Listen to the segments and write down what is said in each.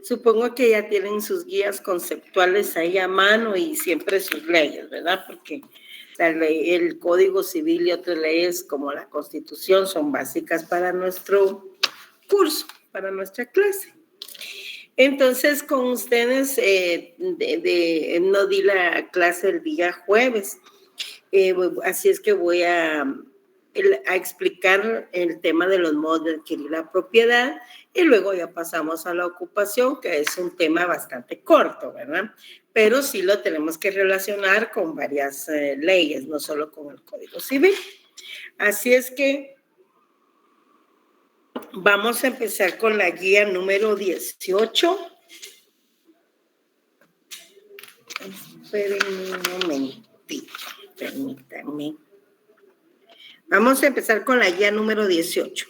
Supongo que ya tienen sus guías conceptuales ahí a mano y siempre sus leyes, ¿verdad? Porque la ley, el Código Civil y otras leyes como la Constitución son básicas para nuestro curso, para nuestra clase. Entonces, con ustedes, no di la clase el día jueves, así es que voy a explicar el tema de los modos de adquirir la propiedad y luego ya pasamos a la ocupación, que es un tema bastante corto, ¿verdad? Pero sí lo tenemos que relacionar con varias leyes, no solo con el Código Civil. Así es que vamos a empezar con la guía número 18. Espérenme un momentito, permítanme. Vamos a empezar con la guía número 18.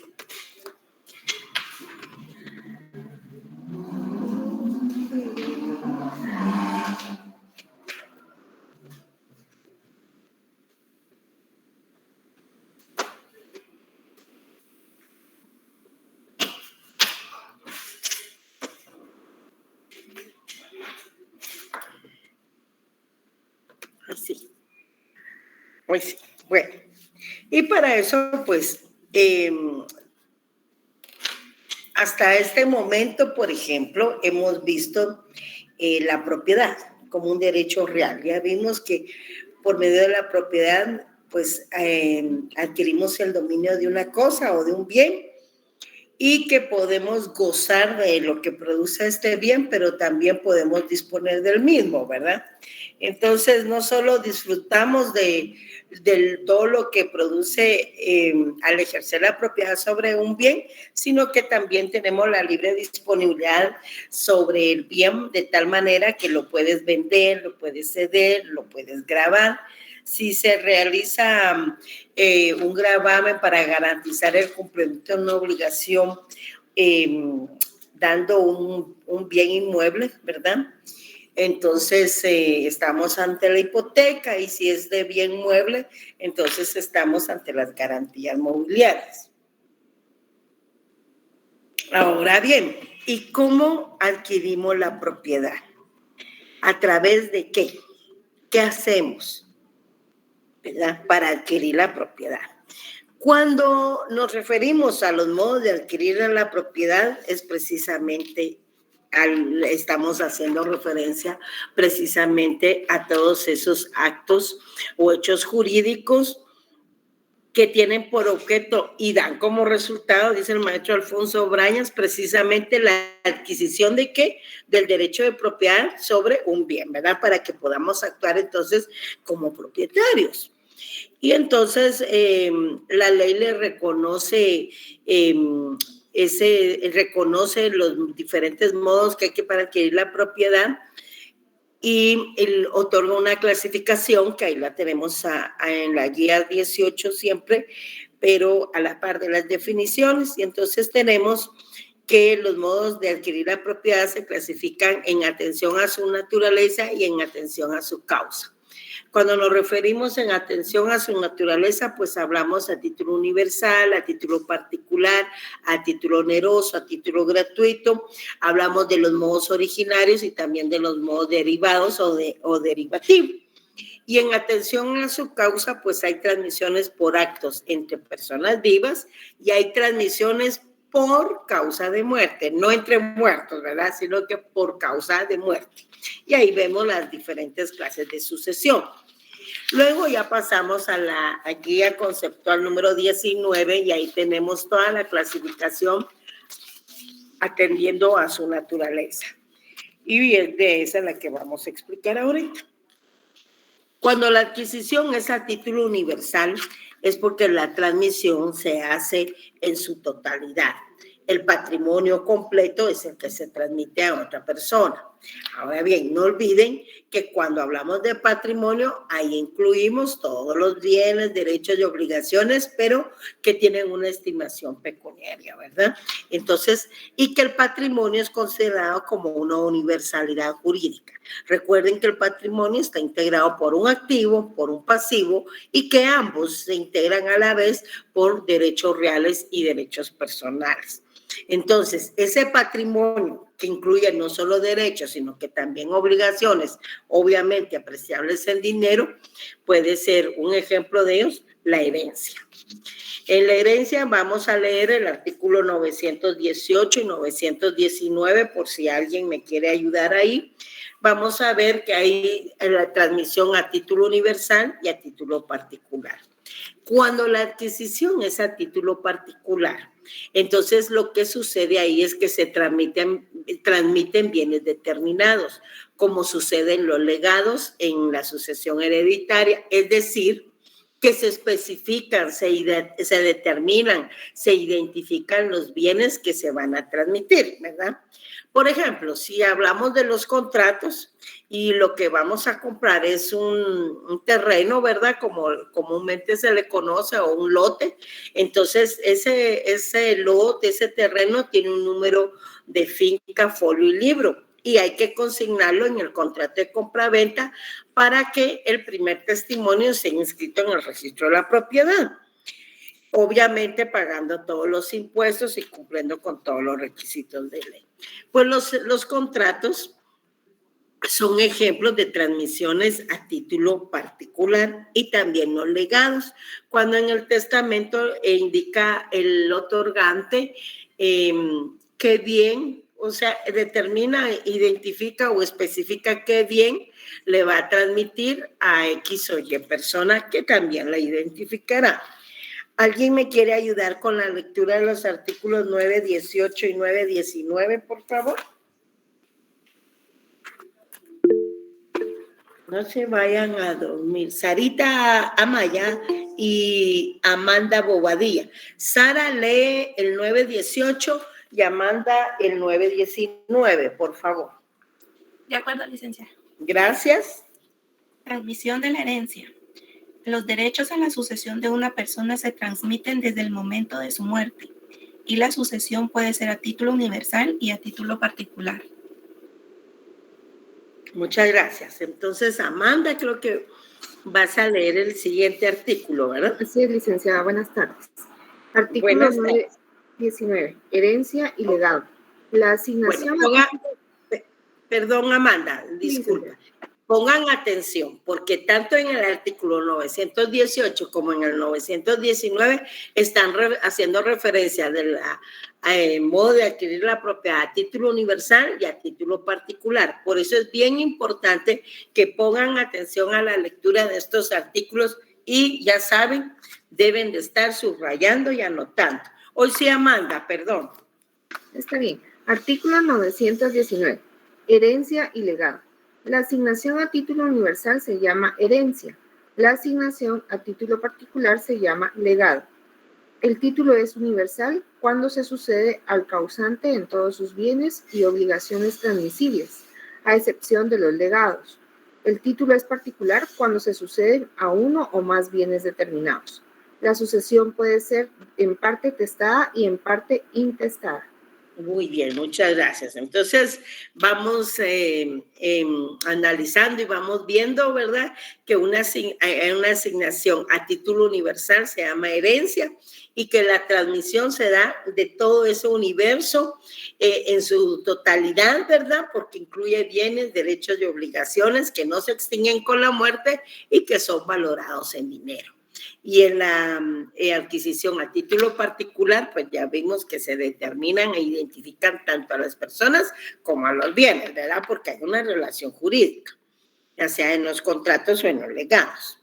Así. Pues sí, bueno. Y para eso, pues, hasta este momento, por ejemplo, hemos visto la propiedad como un derecho real. Ya vimos que por medio de la propiedad, pues, adquirimos el dominio de una cosa o de un bien y que podemos gozar de lo que produce este bien, pero también podemos disponer del mismo, ¿verdad? Entonces, no solo disfrutamos de todo lo que produce al ejercer la propiedad sobre un bien, sino que también tenemos la libre disponibilidad sobre el bien de tal manera que lo puedes vender, lo puedes ceder, lo puedes gravar. Si se realiza un gravamen para garantizar el cumplimiento de una obligación, dando un bien inmueble, ¿verdad? Entonces estamos ante la hipoteca y si es de bien mueble, entonces estamos ante las garantías mobiliarias. Ahora bien, ¿y cómo adquirimos la propiedad? ¿A través de qué? ¿Qué hacemos, ¿verdad? Para adquirir la propiedad. Cuando nos referimos a los modos de adquirir la propiedad, es precisamente, estamos haciendo referencia precisamente a todos esos actos o hechos jurídicos que tienen por objeto y dan como resultado, dice el maestro Alfonso Brañas, precisamente la adquisición de ¿qué? Del derecho de propiedad sobre un bien, ¿verdad? Para que podamos actuar entonces como propietarios. Y entonces la ley le reconoce reconoce los diferentes modos que hay que para adquirir la propiedad y otorga una clasificación que ahí la tenemos en la guía 18 siempre, pero a la par de las definiciones. Y entonces tenemos que los modos de adquirir la propiedad se clasifican en atención a su naturaleza y en atención a su causa. Cuando nos referimos en atención a su naturaleza, pues hablamos a título universal, a título particular, a título oneroso, a título gratuito. Hablamos de los modos originarios y también de los modos derivados o derivativos. Y en atención a su causa, pues hay transmisiones por actos entre personas vivas y hay transmisiones por causa de muerte, no entre muertos, ¿verdad? Sino que por causa de muerte. Y ahí vemos las diferentes clases de sucesión. Luego ya pasamos a la guía conceptual número 19 y ahí tenemos toda la clasificación atendiendo a su naturaleza. Y es de esa la que vamos a explicar ahorita. Cuando la adquisición es a título universal, es porque la transmisión se hace en su totalidad. El patrimonio completo es el que se transmite a otra persona. Ahora bien, no olviden que cuando hablamos de patrimonio, ahí incluimos todos los bienes, derechos y obligaciones, pero que tienen una estimación pecuniaria, ¿verdad? Entonces, y que el patrimonio es considerado como una universalidad jurídica. Recuerden que el patrimonio está integrado por un activo, por un pasivo, y que ambos se integran a la vez por derechos reales y derechos personales. Entonces, ese patrimonio que incluye no solo derechos, sino que también obligaciones, obviamente apreciables en dinero, puede ser un ejemplo de ellos, la herencia. En la herencia vamos a leer el artículo 918 y 919, por si alguien me quiere ayudar ahí. Vamos a ver que hay la transmisión a título universal y a título particular. Cuando la adquisición es a título particular, entonces lo que sucede ahí es que se transmiten bienes determinados, como sucede en los legados en la sucesión hereditaria, es decir, que se especifican, se determinan, se identifican los bienes que se van a transmitir, ¿verdad? Por ejemplo, si hablamos de los contratos y lo que vamos a comprar es un terreno, ¿verdad? Como comúnmente se le conoce, o un lote, entonces ese lote, ese terreno tiene un número de finca, folio y libro, y hay que consignarlo en el contrato de compraventa para que el primer testimonio sea inscrito en el registro de la propiedad. Obviamente pagando todos los impuestos y cumpliendo con todos los requisitos de ley. Pues los contratos son ejemplos de transmisiones a título particular y también los legados. Cuando en el testamento indica el otorgante qué bien, o sea, determina, identifica o especifica qué bien le va a transmitir a X o Y persona que también la identificará. ¿Alguien me quiere ayudar con la lectura de los artículos 918 y 919, por favor? No se vayan a dormir. Sarita Amaya y Amanda Bobadilla. Sara lee el 918 y Amanda el 919, por favor. De acuerdo, licenciada. Gracias. Transmisión de la herencia. Los derechos a la sucesión de una persona se transmiten desde el momento de su muerte y la sucesión puede ser a título universal y a título particular. Muchas gracias. Entonces, Amanda, creo que vas a leer el siguiente artículo, ¿verdad? Así es, licenciada. Buenas tardes. Artículo 919. Herencia y legado. La asignación... Perdón, Amanda, disculpa. Pongan atención, porque tanto en el artículo 918 como en el 919 están haciendo referencia del modo de adquirir la propiedad a título universal y a título particular. Por eso es bien importante que pongan atención a la lectura de estos artículos y ya saben, deben de estar subrayando y anotando. Hoy sí, Amanda, perdón. Está bien. Artículo 919. Herencia y legado. La asignación a título universal se llama herencia. La asignación a título particular se llama legado. El título es universal cuando se sucede al causante en todos sus bienes y obligaciones transmisibles, a excepción de los legados. El título es particular cuando se sucede a uno o más bienes determinados. La sucesión puede ser en parte testada y en parte intestada. Muy bien, muchas gracias. Entonces, vamos analizando y vamos viendo, ¿verdad? Que una asignación a título universal se llama herencia y que la transmisión se da de todo ese universo en su totalidad, ¿verdad? Porque incluye bienes, derechos y obligaciones que no se extinguen con la muerte y que son valorados en dinero. Y en la adquisición a título particular, pues ya vimos que se determinan e identifican tanto a las personas como a los bienes, ¿verdad? Porque hay una relación jurídica, ya sea en los contratos o en los legados.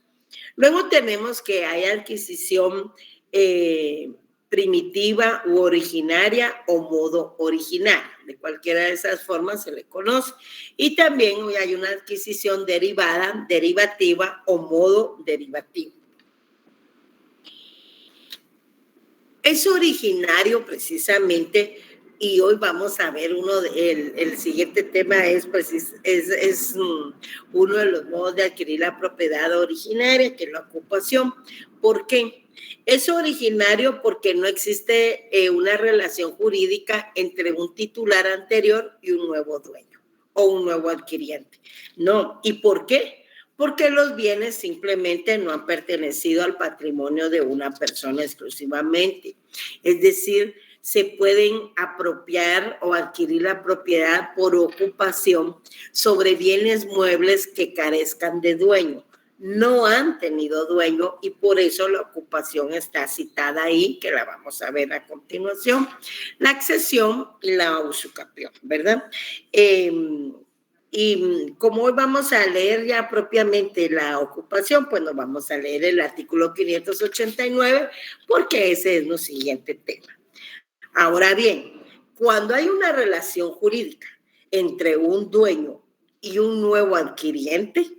Luego tenemos que hay adquisición primitiva u originaria o modo originario. De cualquiera de esas formas se le conoce. Y también hay una adquisición derivada, derivativa o modo derivativo. Es originario precisamente, y hoy vamos a ver el siguiente tema es uno de los modos de adquirir la propiedad originaria, que es la ocupación. ¿Por qué? Es originario porque no existe una relación jurídica entre un titular anterior y un nuevo dueño o un nuevo adquiriente. No. ¿Y por qué? Porque los bienes simplemente no han pertenecido al patrimonio de una persona exclusivamente. Es decir, se pueden apropiar o adquirir la propiedad por ocupación sobre bienes muebles que carezcan de dueño. No han tenido dueño y por eso la ocupación está citada ahí, que la vamos a ver a continuación. La accesión y la usucapión, ¿verdad? Y como hoy vamos a leer ya propiamente la ocupación, pues nos vamos a leer el artículo 589 porque ese es nuestro siguiente tema. Ahora bien, cuando hay una relación jurídica entre un dueño y un nuevo adquiriente,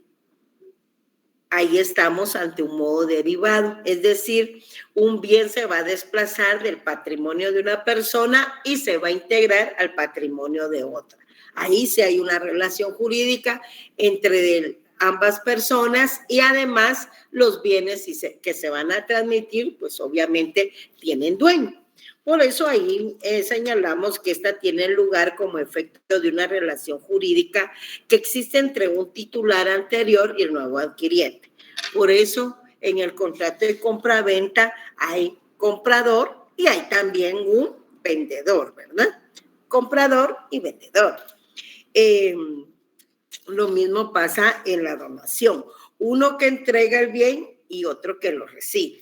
ahí estamos ante un modo derivado, es decir, un bien se va a desplazar del patrimonio de una persona y se va a integrar al patrimonio de otra. Ahí sí hay una relación jurídica entre ambas personas y además los bienes que se van a transmitir, pues obviamente tienen dueño. Por eso ahí señalamos que esta tiene lugar como efecto de una relación jurídica que existe entre un titular anterior y el nuevo adquiriente. Por eso en el contrato de compra-venta hay comprador y hay también un vendedor, ¿verdad? Comprador y vendedor. Lo mismo pasa en la donación. Uno que entrega el bien y otro que lo recibe.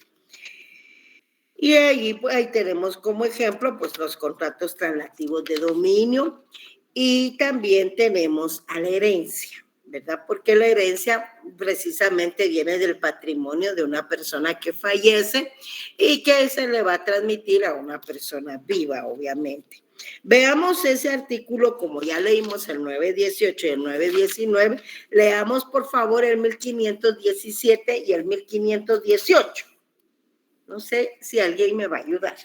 Y ahí tenemos como ejemplo pues los contratos translativos de dominio y también tenemos a la herencia, ¿verdad? Porque la herencia precisamente viene del patrimonio de una persona que fallece y que se le va a transmitir a una persona viva, obviamente. Veamos ese artículo, como ya leímos el 918 y el 919, leamos por favor el 1517 y el 1518. No sé si alguien me va a ayudar.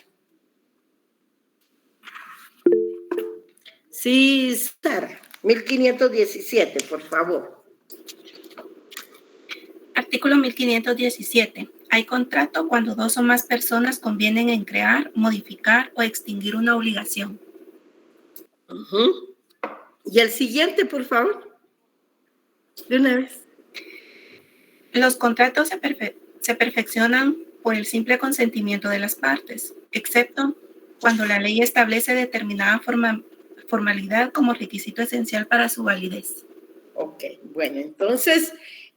Sí, Sara, 1517, por favor. Artículo 1517. Hay contrato cuando dos o más personas convienen en crear, modificar o extinguir una obligación. Y el siguiente, por favor. De una vez. Los contratos se perfeccionan por el simple consentimiento de las partes, excepto cuando la ley establece determinada formalidad como requisito esencial para su validez. Ok, bueno, entonces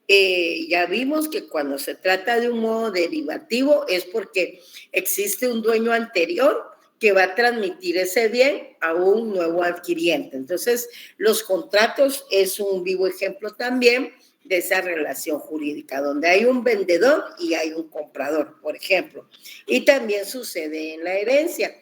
ya vimos que cuando se trata de un modo derivativo es porque existe un dueño anterior que va a transmitir ese bien a un nuevo adquiriente. Entonces, los contratos es un vivo ejemplo también de esa relación jurídica, donde hay un vendedor y hay un comprador, por ejemplo. Y también sucede en la herencia.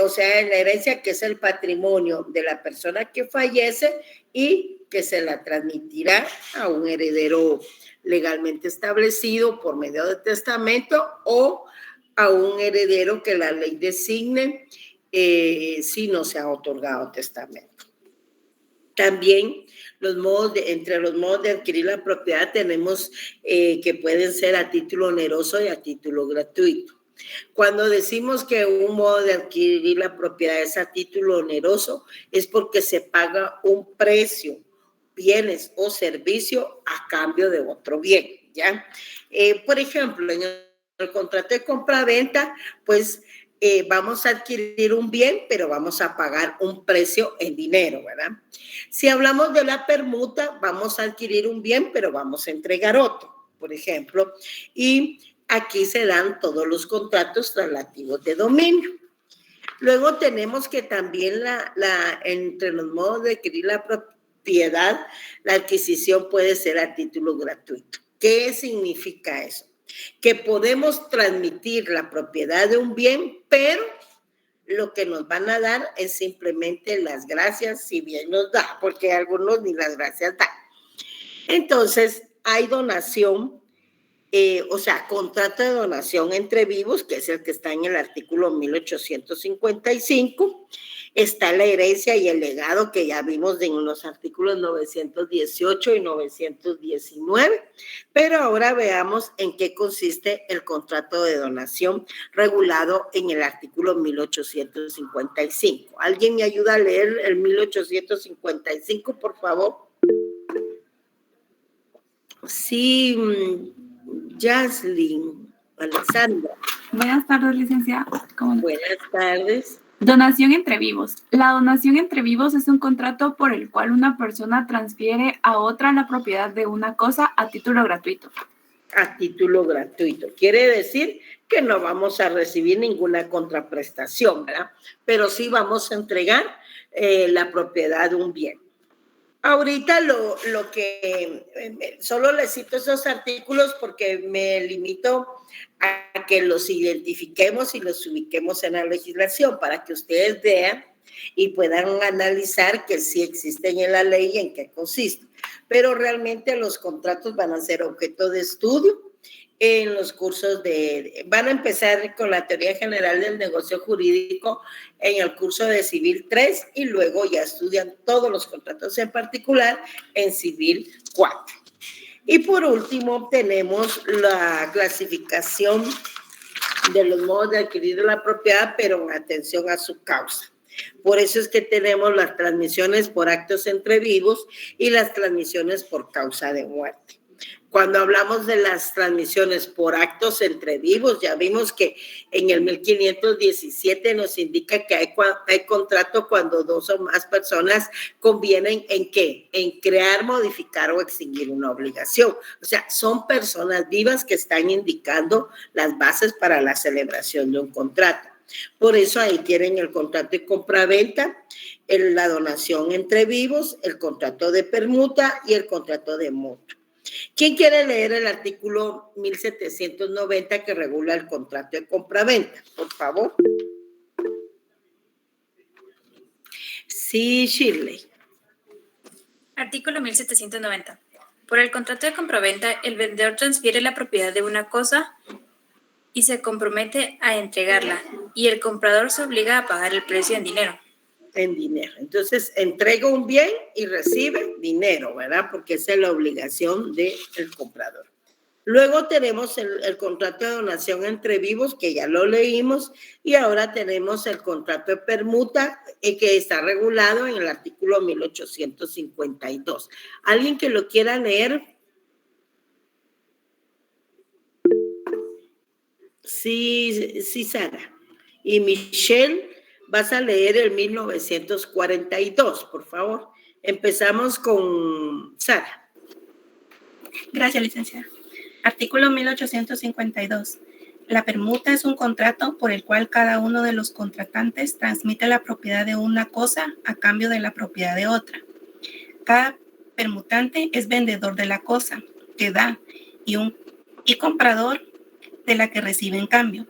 O sea, en la herencia que es el patrimonio de la persona que fallece y que se la transmitirá a un heredero legalmente establecido por medio de testamento o a un heredero que la ley designe si no se ha otorgado testamento. También entre los modos de adquirir la propiedad tenemos que pueden ser a título oneroso y a título gratuito. Cuando decimos que un modo de adquirir la propiedad es a título oneroso, es porque se paga un precio, bienes o servicio a cambio de otro bien, ¿ya? Por ejemplo, en el contrato de compra-venta, pues vamos a adquirir un bien, pero vamos a pagar un precio en dinero, ¿verdad? Si hablamos de la permuta, vamos a adquirir un bien, pero vamos a entregar otro, por ejemplo, y aquí se dan todos los contratos translativos de dominio. Luego tenemos que también entre los modos de adquirir la propiedad, la adquisición puede ser a título gratuito. ¿Qué significa eso? Que podemos transmitir la propiedad de un bien, pero lo que nos van a dar es simplemente las gracias, si bien nos da, porque algunos ni las gracias dan. Entonces, hay donación, o sea, contrato de donación entre vivos, que es el que está en el artículo 1855. Está la herencia y el legado, que ya vimos en los artículos 918 y 919. Pero ahora veamos en qué consiste el contrato de donación regulado en el artículo 1855. ¿Alguien me ayuda a leer el 1855, por favor? Sí, Jaslyn. Alexandra. Buenas tardes, licenciada. ¿Cómo no? Buenas tardes. Donación entre vivos. La donación entre vivos es un contrato por el cual una persona transfiere a otra la propiedad de una cosa a título gratuito. A título gratuito. Quiere decir que no vamos a recibir ninguna contraprestación, ¿verdad? Pero sí vamos a entregar la propiedad de un bien. Ahorita lo que, solo les cito esos artículos porque me limito a que los identifiquemos y los ubiquemos en la legislación para que ustedes vean y puedan analizar que sí existen en la ley y en qué consiste. Pero realmente los contratos van a ser objeto de estudio en los cursos van a empezar con la teoría general del negocio jurídico en el curso de Civil 3 y luego ya estudian todos los contratos en particular en Civil 4. Y por último tenemos la clasificación de los modos de adquirir la propiedad, pero en atención a su causa. Por eso es que tenemos las transmisiones por actos entre vivos y las transmisiones por causa de muerte. Cuando hablamos de las transmisiones por actos entre vivos, ya vimos que en el 1517 nos indica que hay contrato cuando dos o más personas convienen en ¿qué? En crear, modificar o extinguir una obligación. O sea, son personas vivas que están indicando las bases para la celebración de un contrato. Por eso ahí tienen el contrato de compraventa, la donación entre vivos, el contrato de permuta y el contrato de mutuo. ¿Quién quiere leer el artículo 1790 que regula el contrato de compraventa? Por favor. Sí, Shirley. Artículo 1790. Por el contrato de compraventa, el vendedor transfiere la propiedad de una cosa y se compromete a entregarla, y el comprador se obliga a pagar el precio en dinero. En dinero. Entonces, entrega un bien y recibe dinero, ¿verdad? Porque esa es la obligación del comprador. Luego tenemos el contrato de donación entre vivos, que ya lo leímos, y ahora tenemos el contrato de permuta, que está regulado en el artículo 1852. ¿Alguien que lo quiera leer? Sí, Sara. Y Michelle, vas a leer el 1942, por favor. Empezamos con Sara. Gracias, licenciada. Artículo 1852. La permuta es un contrato por el cual cada uno de los contratantes transmite la propiedad de una cosa a cambio de la propiedad de otra. Cada permutante es vendedor de la cosa que da y comprador de la que recibe en cambio.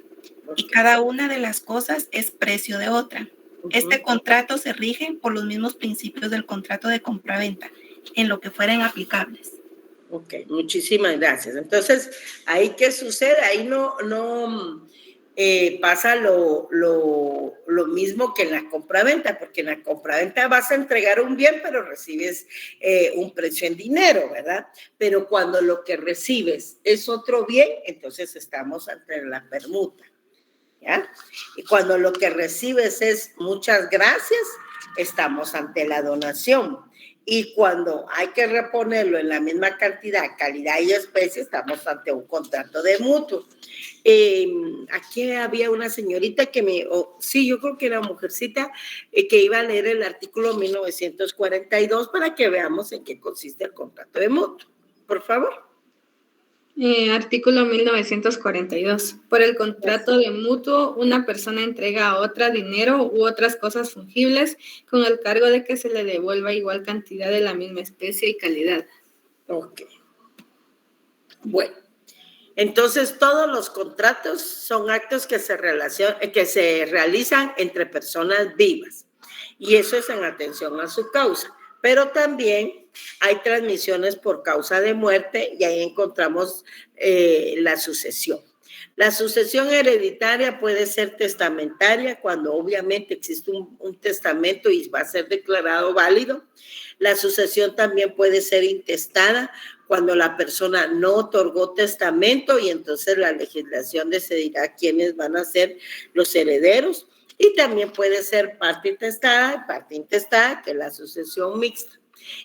Y cada una de las cosas es precio de otra. Este contrato se rige por los mismos principios del contrato de compraventa, en lo que fueren aplicables. Ok, muchísimas gracias. Entonces, ¿ahí qué sucede? Ahí no pasa lo mismo que en la compraventa, porque en la compraventa vas a entregar un bien, pero recibes un precio en dinero, ¿verdad? Pero cuando lo que recibes es otro bien, entonces estamos ante la permuta, ¿ya? Y cuando lo que recibes es muchas gracias, estamos ante la donación. Y cuando hay que reponerlo en la misma cantidad, calidad y especie, estamos ante un contrato de mutuo. Aquí había una señorita que sí, yo creo que era mujercita, que iba a leer el artículo 1942 para que veamos en qué consiste el contrato de mutuo. Por favor. Artículo 1942. Por el contrato de mutuo, una persona entrega a otra dinero u otras cosas fungibles con el cargo de que se le devuelva igual cantidad de la misma especie y calidad. Ok. Bueno, entonces todos los contratos son actos que se realizan entre personas vivas y eso es en atención a su causa. Pero también hay transmisiones por causa de muerte y ahí encontramos la sucesión. La sucesión hereditaria puede ser testamentaria cuando obviamente existe un testamento y va a ser declarado válido. La sucesión también puede ser intestada cuando la persona no otorgó testamento y entonces la legislación decidirá quiénes van a ser los herederos. Y también puede ser parte intestada, que es la sucesión mixta.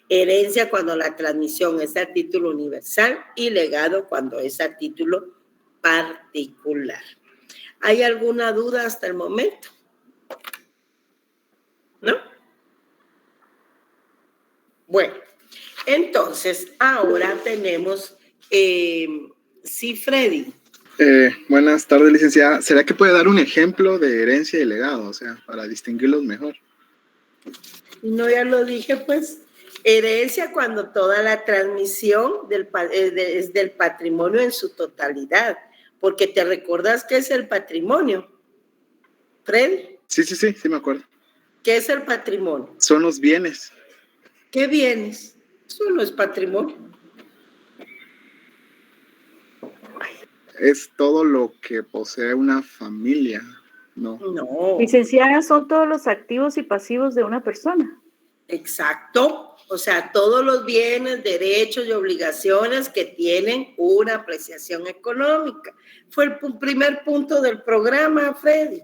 Herencia cuando la transmisión es a título universal y legado cuando es a título particular. ¿Hay alguna duda hasta el momento? ¿No? Bueno, entonces ahora tenemos, sí, Freddy. Buenas tardes, licenciada. ¿Será que puede dar un ejemplo de herencia y legado? O sea, para distinguirlos mejor. No, ya lo dije, pues. Herencia cuando toda la transmisión es del patrimonio en su totalidad. Porque te recordás qué es el patrimonio, Freddy. Sí, me acuerdo. ¿Qué es el patrimonio? Son los bienes. ¿Qué bienes? Eso no es patrimonio. Es todo lo que posee una familia, ¿no? No. Licenciada, son todos los activos y pasivos de una persona. Exacto. O sea, todos los bienes, derechos y obligaciones que tienen una apreciación económica. Fue el primer punto del programa, Freddy.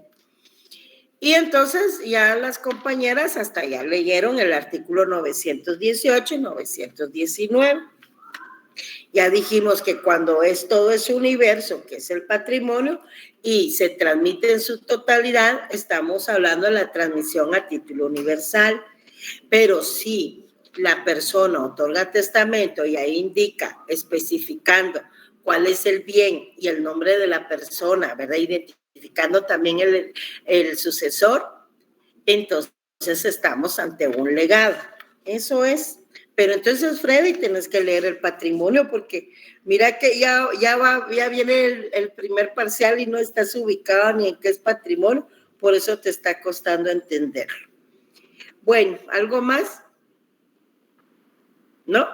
Y entonces ya las compañeras hasta ya leyeron el artículo 918 y 919. Ya dijimos que cuando todo ese universo, que es el patrimonio, y se transmite en su totalidad, estamos hablando de la transmisión a título universal. Pero si la persona otorga testamento y ahí indica, especificando cuál es el bien y el nombre de la persona, ¿verdad? Identificando también el sucesor, entonces estamos ante un legado. Eso es. Pero entonces, Freddy, tienes que leer el patrimonio porque mira que ya viene el primer parcial y no estás ubicado ni en qué es patrimonio, por eso te está costando entenderlo. Bueno, ¿algo más? ¿No?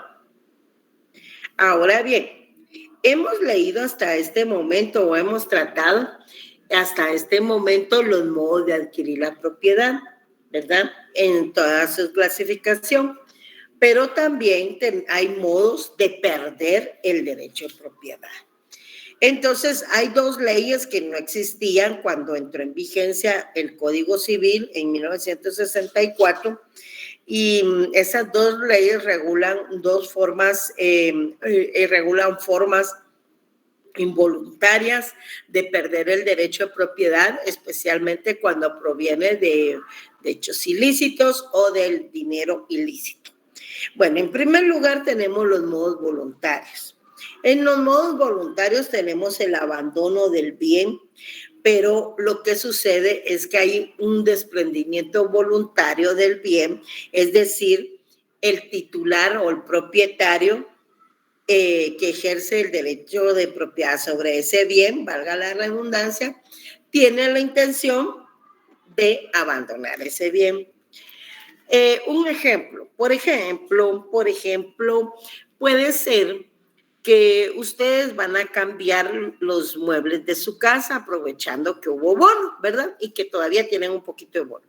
Ahora bien, hemos leído hasta este momento o hemos tratado hasta este momento los modos de adquirir la propiedad, ¿verdad? En toda su clasificación. Pero también hay modos de perder el derecho de propiedad. Entonces, hay dos leyes que no existían cuando entró en vigencia el Código Civil en 1964 y esas dos leyes regulan regulan formas involuntarias de perder el derecho de propiedad, especialmente cuando proviene de hechos ilícitos o del dinero ilícito. Bueno, en primer lugar tenemos los modos voluntarios. En los modos voluntarios tenemos el abandono del bien, pero lo que sucede es que hay un desprendimiento voluntario del bien, es decir, el titular o el propietario que ejerce el derecho de propiedad sobre ese bien, valga la redundancia, tiene la intención de abandonar ese bien. Un ejemplo, por ejemplo, puede ser que ustedes van a cambiar los muebles de su casa aprovechando que hubo bono, ¿verdad? Y que todavía tienen un poquito de bono.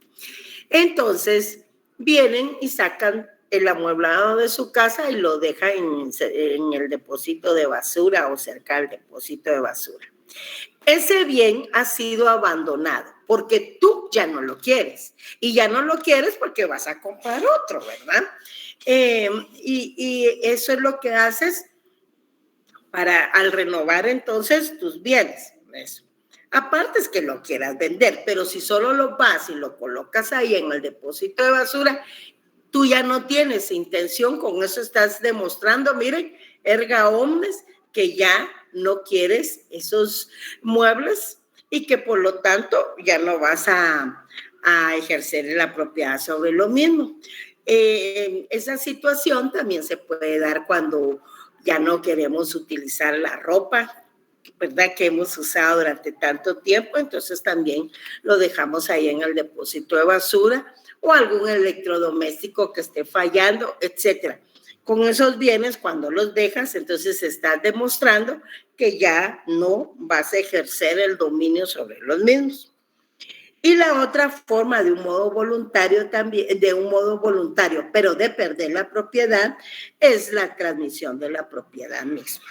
Entonces, vienen y sacan el amueblado de su casa y lo dejan en el depósito de basura o cerca del depósito de basura. Ese bien ha sido abandonado porque tú ya no lo quieres y ya no lo quieres porque vas a comprar otro, ¿verdad? Y eso es lo que haces al renovar entonces tus bienes. Eso. Aparte es que lo quieras vender, pero si solo lo vas y lo colocas ahí en el depósito de basura, tú ya no tienes intención, con eso estás demostrando, miren, erga omnes, que ya no quieres esos muebles y que por lo tanto ya no vas a ejercer la propiedad sobre lo mismo. Esa situación también se puede dar cuando ya no queremos utilizar la ropa, ¿verdad? Que hemos usado durante tanto tiempo, entonces también lo dejamos ahí en el depósito de basura o algún electrodoméstico que esté fallando, etcétera. Con esos bienes, cuando los dejas, entonces estás demostrando que ya no vas a ejercer el dominio sobre los mismos. Y la otra forma de un modo voluntario también, pero de perder la propiedad, es la transmisión de la propiedad misma,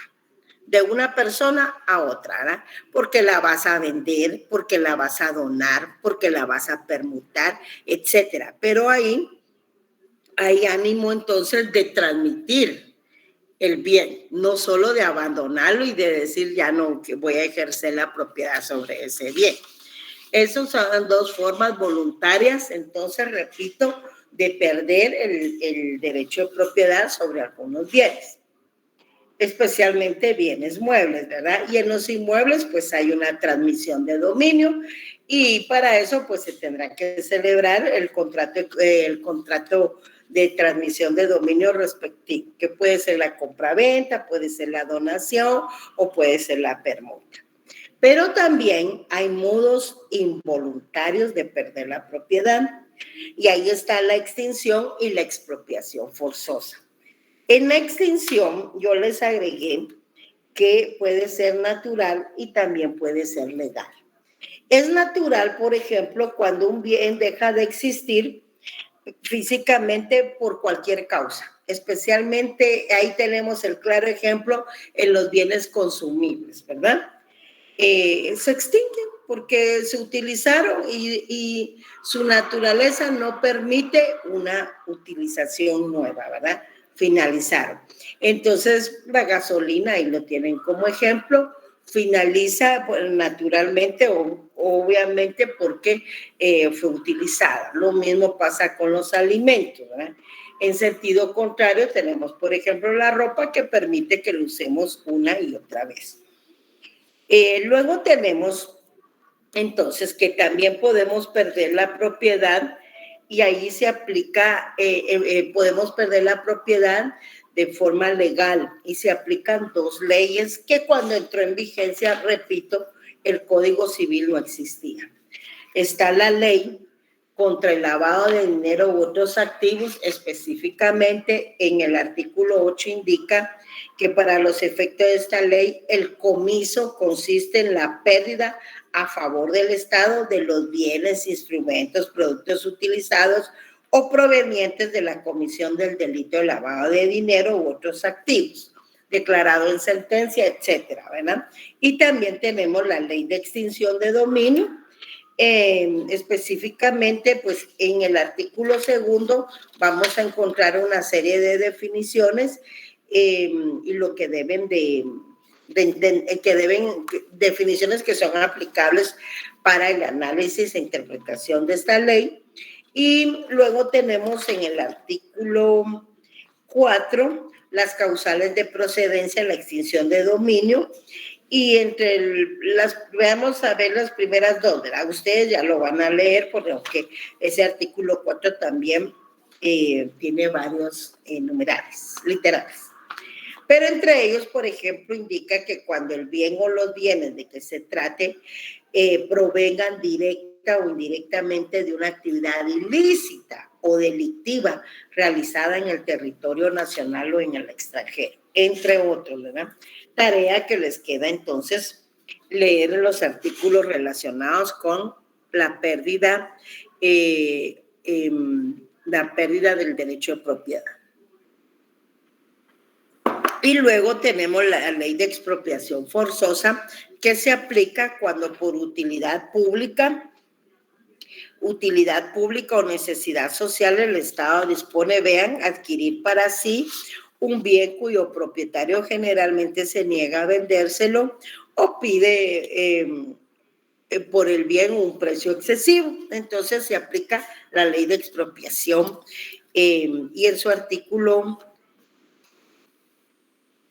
de una persona a otra, ¿verdad? Porque la vas a vender, porque la vas a donar, porque la vas a permutar, etcétera. Pero ahí hay ánimo entonces de transmitir el bien, no solo de abandonarlo y de decir ya no, que voy a ejercer la propiedad sobre ese bien. Esas son dos formas voluntarias, entonces, repito, de perder el derecho de propiedad sobre algunos bienes, especialmente bienes muebles, ¿verdad? Y en los inmuebles, pues hay una transmisión de dominio y para eso, pues se tendrá que celebrar el contrato de transmisión de dominio respectivo, que puede ser la compraventa, puede ser la donación o puede ser la permuta. Pero también hay modos involuntarios de perder la propiedad y ahí está la extinción y la expropiación forzosa. En la extinción yo les agregué que puede ser natural y también puede ser legal. Es natural, por ejemplo, cuando un bien deja de existir físicamente por cualquier causa. Especialmente ahí tenemos el claro ejemplo en los bienes consumibles, ¿verdad? Se extinguen porque se utilizaron y su naturaleza no permite una utilización nueva, ¿verdad? Finalizaron. Entonces, la gasolina, ahí lo tienen como ejemplo, finaliza pues, naturalmente o obviamente porque fue utilizada. Lo mismo pasa con los alimentos, ¿verdad? En sentido contrario, tenemos, por ejemplo, la ropa que permite que lo usemos una y otra vez. Luego tenemos, entonces, que también podemos perder la propiedad y ahí se aplica, podemos perder la propiedad de forma legal y se aplican dos leyes que cuando entró en vigencia, repito, el Código Civil no existía. Está la ley contra el lavado de dinero u otros activos, específicamente en el artículo 8 indica que para los efectos de esta ley el comiso consiste en la pérdida a favor del Estado de los bienes, instrumentos, productos utilizados o provenientes de la comisión del delito de lavado de dinero u otros activos, declarado en sentencia, etcétera, ¿verdad? Y también tenemos la ley de extinción de dominio, específicamente, pues en el artículo 2 vamos a encontrar una serie de definiciones y lo que deben definiciones que son aplicables para el análisis e interpretación de esta ley. Y luego tenemos en el artículo 4 las causales de procedencia, la extinción de dominio. Y veamos a ver las primeras dos, ¿verdad? Ustedes ya lo van a leer porque ese artículo 4 también tiene varios numerales, literales. Pero entre ellos, por ejemplo, indica que cuando el bien o los bienes de que se trate provengan directa o indirectamente de una actividad ilícita o delictiva realizada en el territorio nacional o en el extranjero, entre otros, ¿verdad? Tarea que les queda entonces leer los artículos relacionados con la pérdida del derecho de propiedad. Y luego tenemos la ley de expropiación forzosa que se aplica cuando por utilidad pública o necesidad social el Estado dispone, adquirir para sí un bien cuyo propietario generalmente se niega a vendérselo o pide por el bien un precio excesivo. Entonces se aplica la ley de expropiación y en su artículo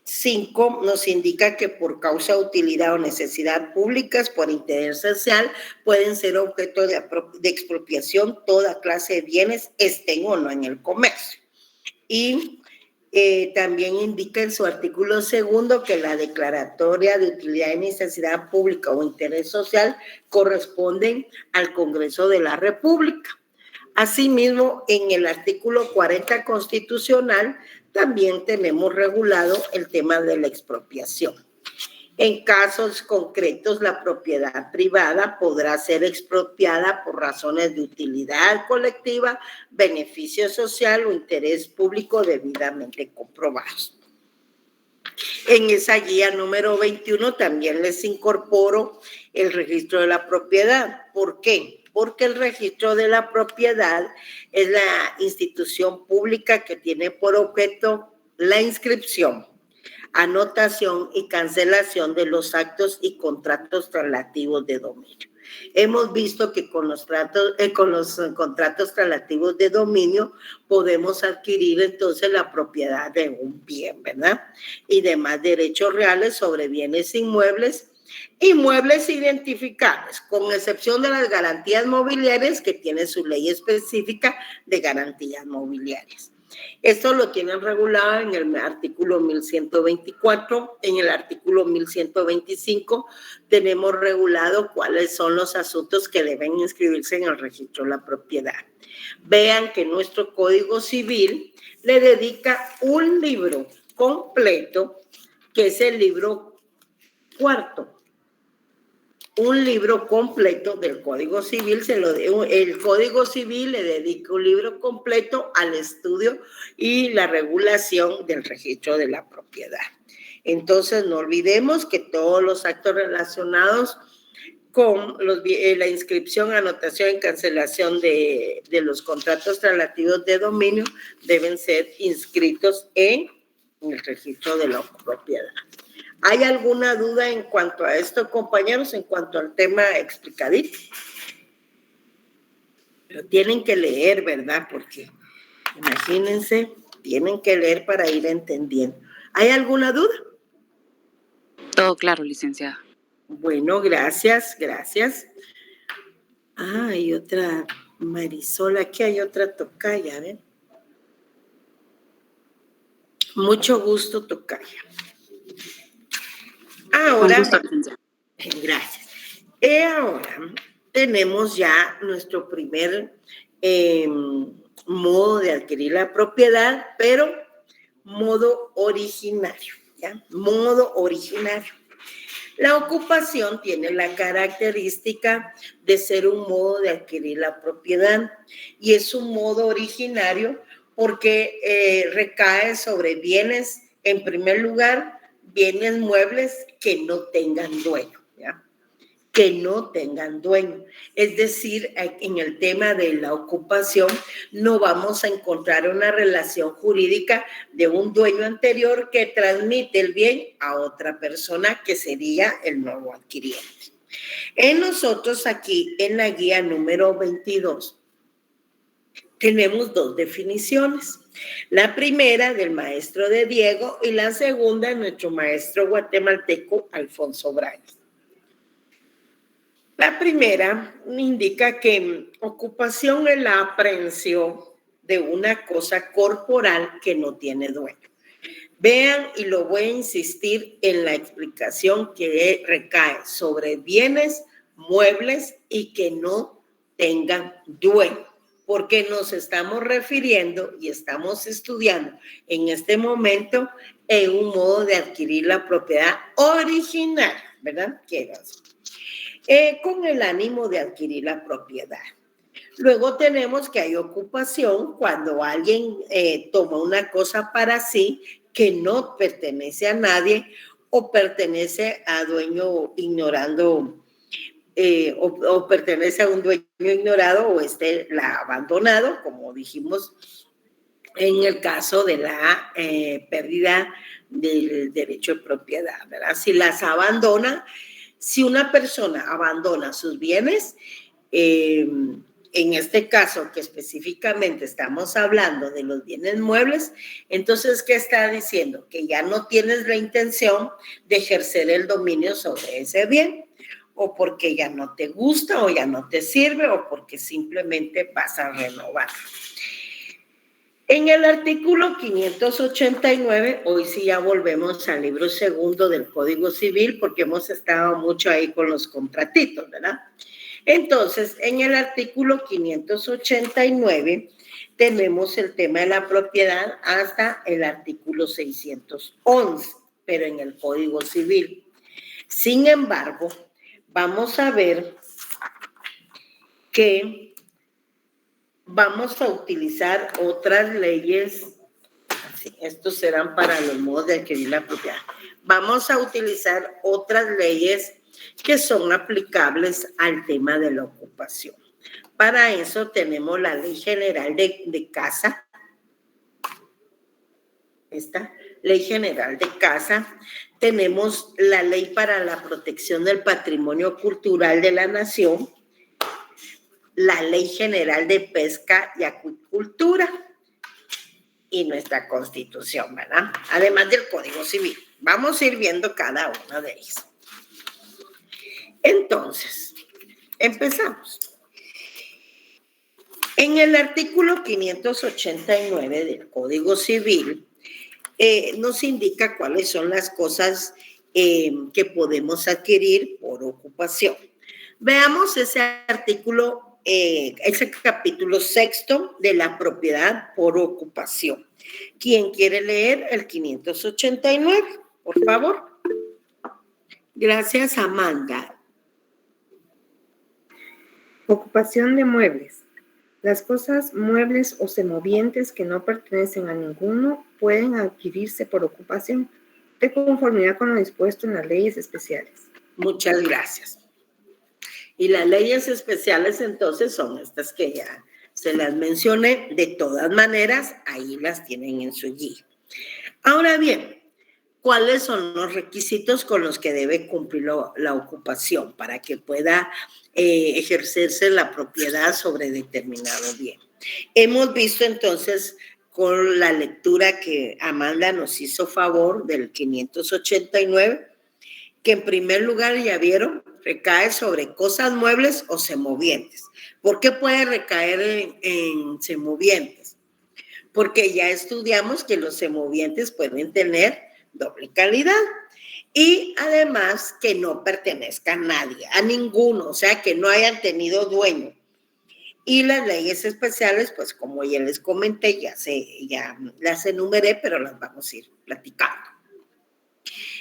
5 nos indica que por causa de utilidad o necesidad públicas, por interés social, pueden ser objeto de expropiación toda clase de bienes, estén o no en el comercio. Y también indica en su artículo 2 que la declaratoria de utilidad y necesidad pública o interés social corresponden al Congreso de la República. Asimismo, en el artículo 40 constitucional también tenemos regulado el tema de la expropiación. En casos concretos, la propiedad privada podrá ser expropiada por razones de utilidad colectiva, beneficio social o interés público debidamente comprobados. En esa guía número 21 también les incorporo el registro de la propiedad. ¿Por qué? Porque el registro de la propiedad es la institución pública que tiene por objeto la inscripción, anotación y cancelación de los actos y contratos traslativos de dominio. Hemos visto que con los contratos traslativos de dominio podemos adquirir entonces la propiedad de un bien, ¿verdad? Y demás derechos reales sobre bienes inmuebles y muebles identificables, con excepción de las garantías mobiliarias que tiene su ley específica de garantías mobiliarias. Esto lo tienen regulado en el artículo 1124, en el artículo 1125 tenemos regulado cuáles son los asuntos que deben inscribirse en el registro de la propiedad. Vean que nuestro Código Civil le dedica un libro completo, que es el libro cuarto. Un libro completo del Código Civil, el Código Civil le dedica un libro completo al estudio y la regulación del registro de la propiedad. Entonces, no olvidemos que todos los actos relacionados con la inscripción, anotación y cancelación de los contratos traslativos de dominio deben ser inscritos en el registro de la propiedad. ¿Hay alguna duda en cuanto a esto, compañeros, en cuanto al tema explicadito? Pero tienen que leer, ¿verdad? Porque, imagínense, tienen que leer para ir entendiendo. ¿Hay alguna duda? Todo claro, licenciada. Bueno, gracias, gracias. Ah, hay otra Marisol, aquí hay otra tocaya, ¿ven? Mucho gusto, tocaya. Ahora, gracias. Ahora tenemos ya nuestro primer modo de adquirir la propiedad, pero modo originario, ¿ya? Modo originario. La ocupación tiene la característica de ser un modo de adquirir la propiedad y es un modo originario porque recae sobre bienes, en primer lugar, bienes muebles que no tengan dueño, ¿ya? Que no tengan dueño. Es decir, en el tema de la ocupación no vamos a encontrar una relación jurídica de un dueño anterior que transmite el bien a otra persona que sería el nuevo adquiriente. En nosotros aquí, en la guía número 22, tenemos dos definiciones. La primera del maestro de Diego y la segunda de nuestro maestro guatemalteco Alfonso Brañas. La primera indica que ocupación es la aprehensión de una cosa corporal que no tiene dueño. Vean, y lo voy a insistir en la explicación que recae sobre bienes, muebles y que no tengan dueño, porque nos estamos refiriendo y estamos estudiando en este momento en un modo de adquirir la propiedad original, ¿verdad? Con el ánimo de adquirir la propiedad. Luego tenemos que hay ocupación cuando alguien toma una cosa para sí que no pertenece a nadie o pertenece a dueño ignorando o pertenece a un dueño ignorado o la ha abandonado, como dijimos en el caso de la pérdida del derecho de propiedad, ¿verdad? Si las abandona, si una persona abandona sus bienes, en este caso que específicamente estamos hablando de los bienes muebles, entonces, ¿qué está diciendo? Que ya no tienes la intención de ejercer el dominio sobre ese bien, o porque ya no te gusta, o ya no te sirve, o porque simplemente vas a renovar. En el artículo 589, hoy sí ya volvemos al libro segundo del Código Civil, porque hemos estado mucho ahí con los contratitos, ¿verdad? Entonces, en el artículo 589 tenemos el tema de la propiedad hasta el artículo 611, pero en el Código Civil. Sin embargo, vamos a ver que vamos a utilizar otras leyes, estos serán para los modos de adquirir la propiedad. Vamos a utilizar otras leyes que son aplicables al tema de la ocupación. Para eso tenemos la Ley General de Casa, esta, Ley General de Casa, tenemos la Ley para la Protección del Patrimonio Cultural de la Nación, la Ley General de Pesca y Acuicultura y nuestra Constitución, ¿verdad? Además del Código Civil. Vamos a ir viendo cada una de ellas. Entonces, empezamos. En el artículo 589 del Código Civil nos indica cuáles son las cosas que podemos adquirir por ocupación. Veamos ese artículo, ese capítulo 6 de la propiedad por ocupación. ¿Quién quiere leer el 589? Por favor. Gracias, Amanda. Ocupación de muebles. Las cosas muebles o semovientes que no pertenecen a ninguno pueden adquirirse por ocupación, de conformidad con lo dispuesto en las leyes especiales. Muchas gracias. Y las leyes especiales entonces son estas que ya se las mencioné. De todas maneras, ahí las tienen en su guía. Ahora bien, ¿cuáles son los requisitos con los que debe cumplir la ocupación para que pueda ejercerse la propiedad sobre determinado bien? Hemos visto entonces con la lectura que Amanda nos hizo favor del 589, que en primer lugar, ya vieron, recae sobre cosas muebles o semovientes. ¿Por qué puede recaer en semovientes? Porque ya estudiamos que los semovientes pueden tener doble calidad y además que no pertenezca a nadie, a ninguno, o sea, que no hayan tenido dueño. Y las leyes especiales, pues como ya les comenté, ya las enumeré, pero las vamos a ir platicando.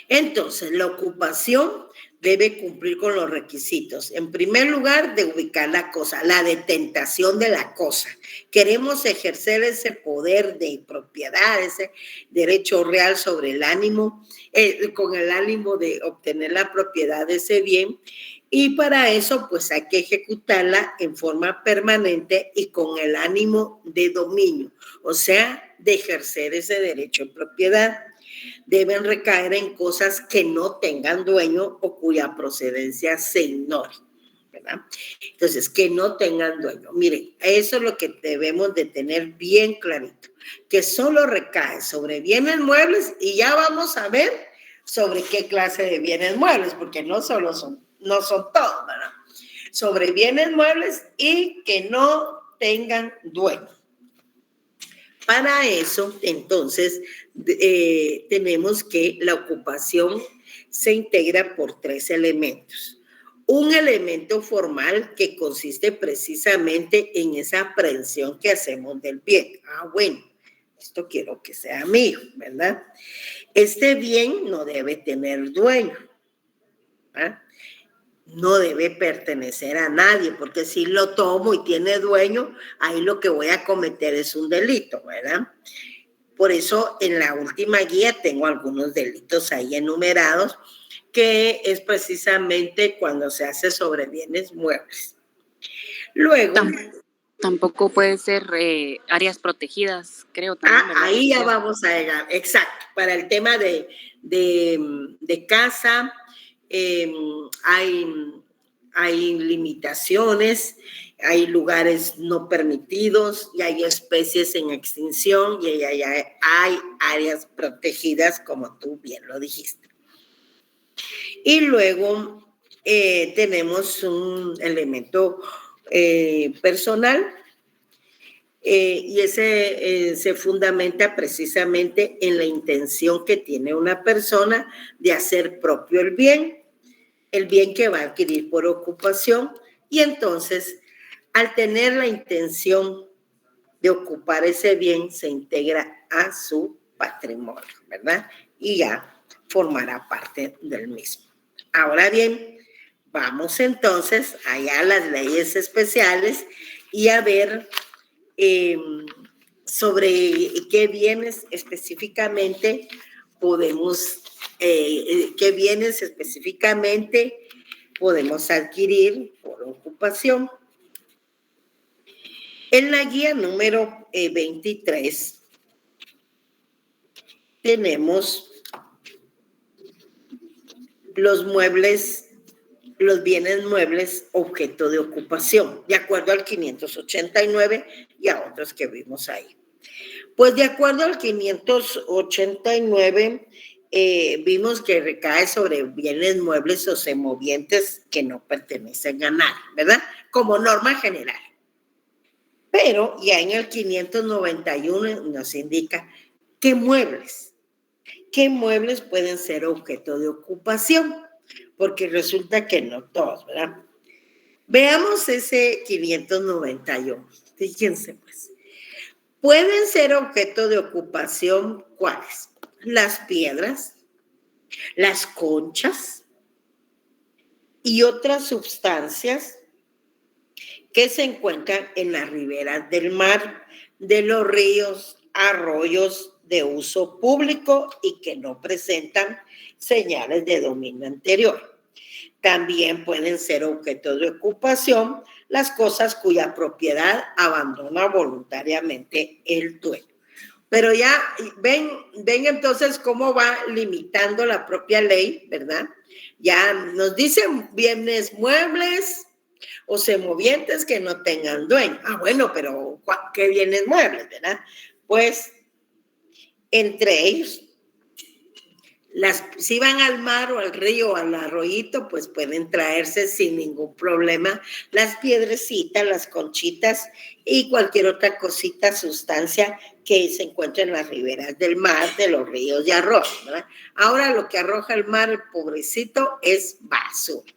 Entonces, la ocupación debe cumplir con los requisitos. En primer lugar, de ubicar la cosa, la detentación de la cosa. Queremos ejercer ese poder de propiedad, ese derecho real sobre el ánimo, con el ánimo de obtener la propiedad de ese bien. Y para eso, pues hay que ejecutarla en forma permanente y con el ánimo de dominio, o sea, de ejercer ese derecho de propiedad. Deben recaer en cosas que no tengan dueño o cuya procedencia se ignore, ¿verdad? Entonces, que no tengan dueño. Miren, eso es lo que debemos de tener bien clarito, que solo recae sobre bienes muebles y ya vamos a ver sobre qué clase de bienes muebles, porque no son todos, ¿verdad? Sobre bienes muebles y que no tengan dueño. Para eso, entonces, tenemos que la ocupación se integra por 3 elementos. Un elemento formal que consiste precisamente en esa aprehensión que hacemos del bien. Bueno, esto quiero que sea mío, ¿verdad? Este bien no debe tener dueño, ¿verdad? No debe pertenecer a nadie, porque si lo tomo y tiene dueño, ahí lo que voy a cometer es un delito, ¿verdad? Por eso en la última guía tengo algunos delitos ahí enumerados, que es precisamente cuando se hace sobre bienes muebles. Luego... Tampoco puede ser áreas protegidas, creo. También, ahí ya vamos a llegar, exacto, para el tema de casa. Hay limitaciones, hay lugares no permitidos y hay especies en extinción y hay áreas protegidas, como tú bien lo dijiste. Y luego tenemos un elemento personal y ese se fundamenta precisamente en la intención que tiene una persona de hacer propio el bien que va a adquirir por ocupación, y entonces al tener la intención de ocupar ese bien se integra a su patrimonio, ¿verdad? Y ya formará parte del mismo. Ahora bien, vamos entonces allá a las leyes especiales y a ver sobre qué bienes específicamente podemos adquirir por ocupación. En la guía número 23 tenemos los muebles, los bienes muebles objeto de ocupación, de acuerdo al 589 y a otros que vimos ahí. Pues de acuerdo al 589, vimos que recae sobre bienes muebles o semovientes que no pertenecen a nadie, ¿verdad? Como norma general. Pero ya en el 591 nos indica qué muebles pueden ser objeto de ocupación, porque resulta que no todos, ¿verdad? Veamos ese 591. Fíjense, pues. Pueden ser objeto de ocupación, ¿cuáles? Las piedras, las conchas y otras sustancias que se encuentran en las riberas del mar, de los ríos, arroyos de uso público y que no presentan señales de dominio anterior. También pueden ser objeto de ocupación las cosas cuya propiedad abandona voluntariamente el dueño. Pero ya ven entonces cómo va limitando la propia ley, ¿verdad? Ya nos dicen bienes muebles o semovientes que no tengan dueño. Ah, bueno, pero ¿qué bienes muebles, verdad? Pues entre ellos, si van al mar o al río o al arroyito, pues pueden traerse sin ningún problema las piedrecitas, las conchitas y cualquier otra cosita, sustancia que se encuentre en las riberas del mar, de los ríos y arroyos, ¿verdad? Ahora lo que arroja el mar, el pobrecito, es basura.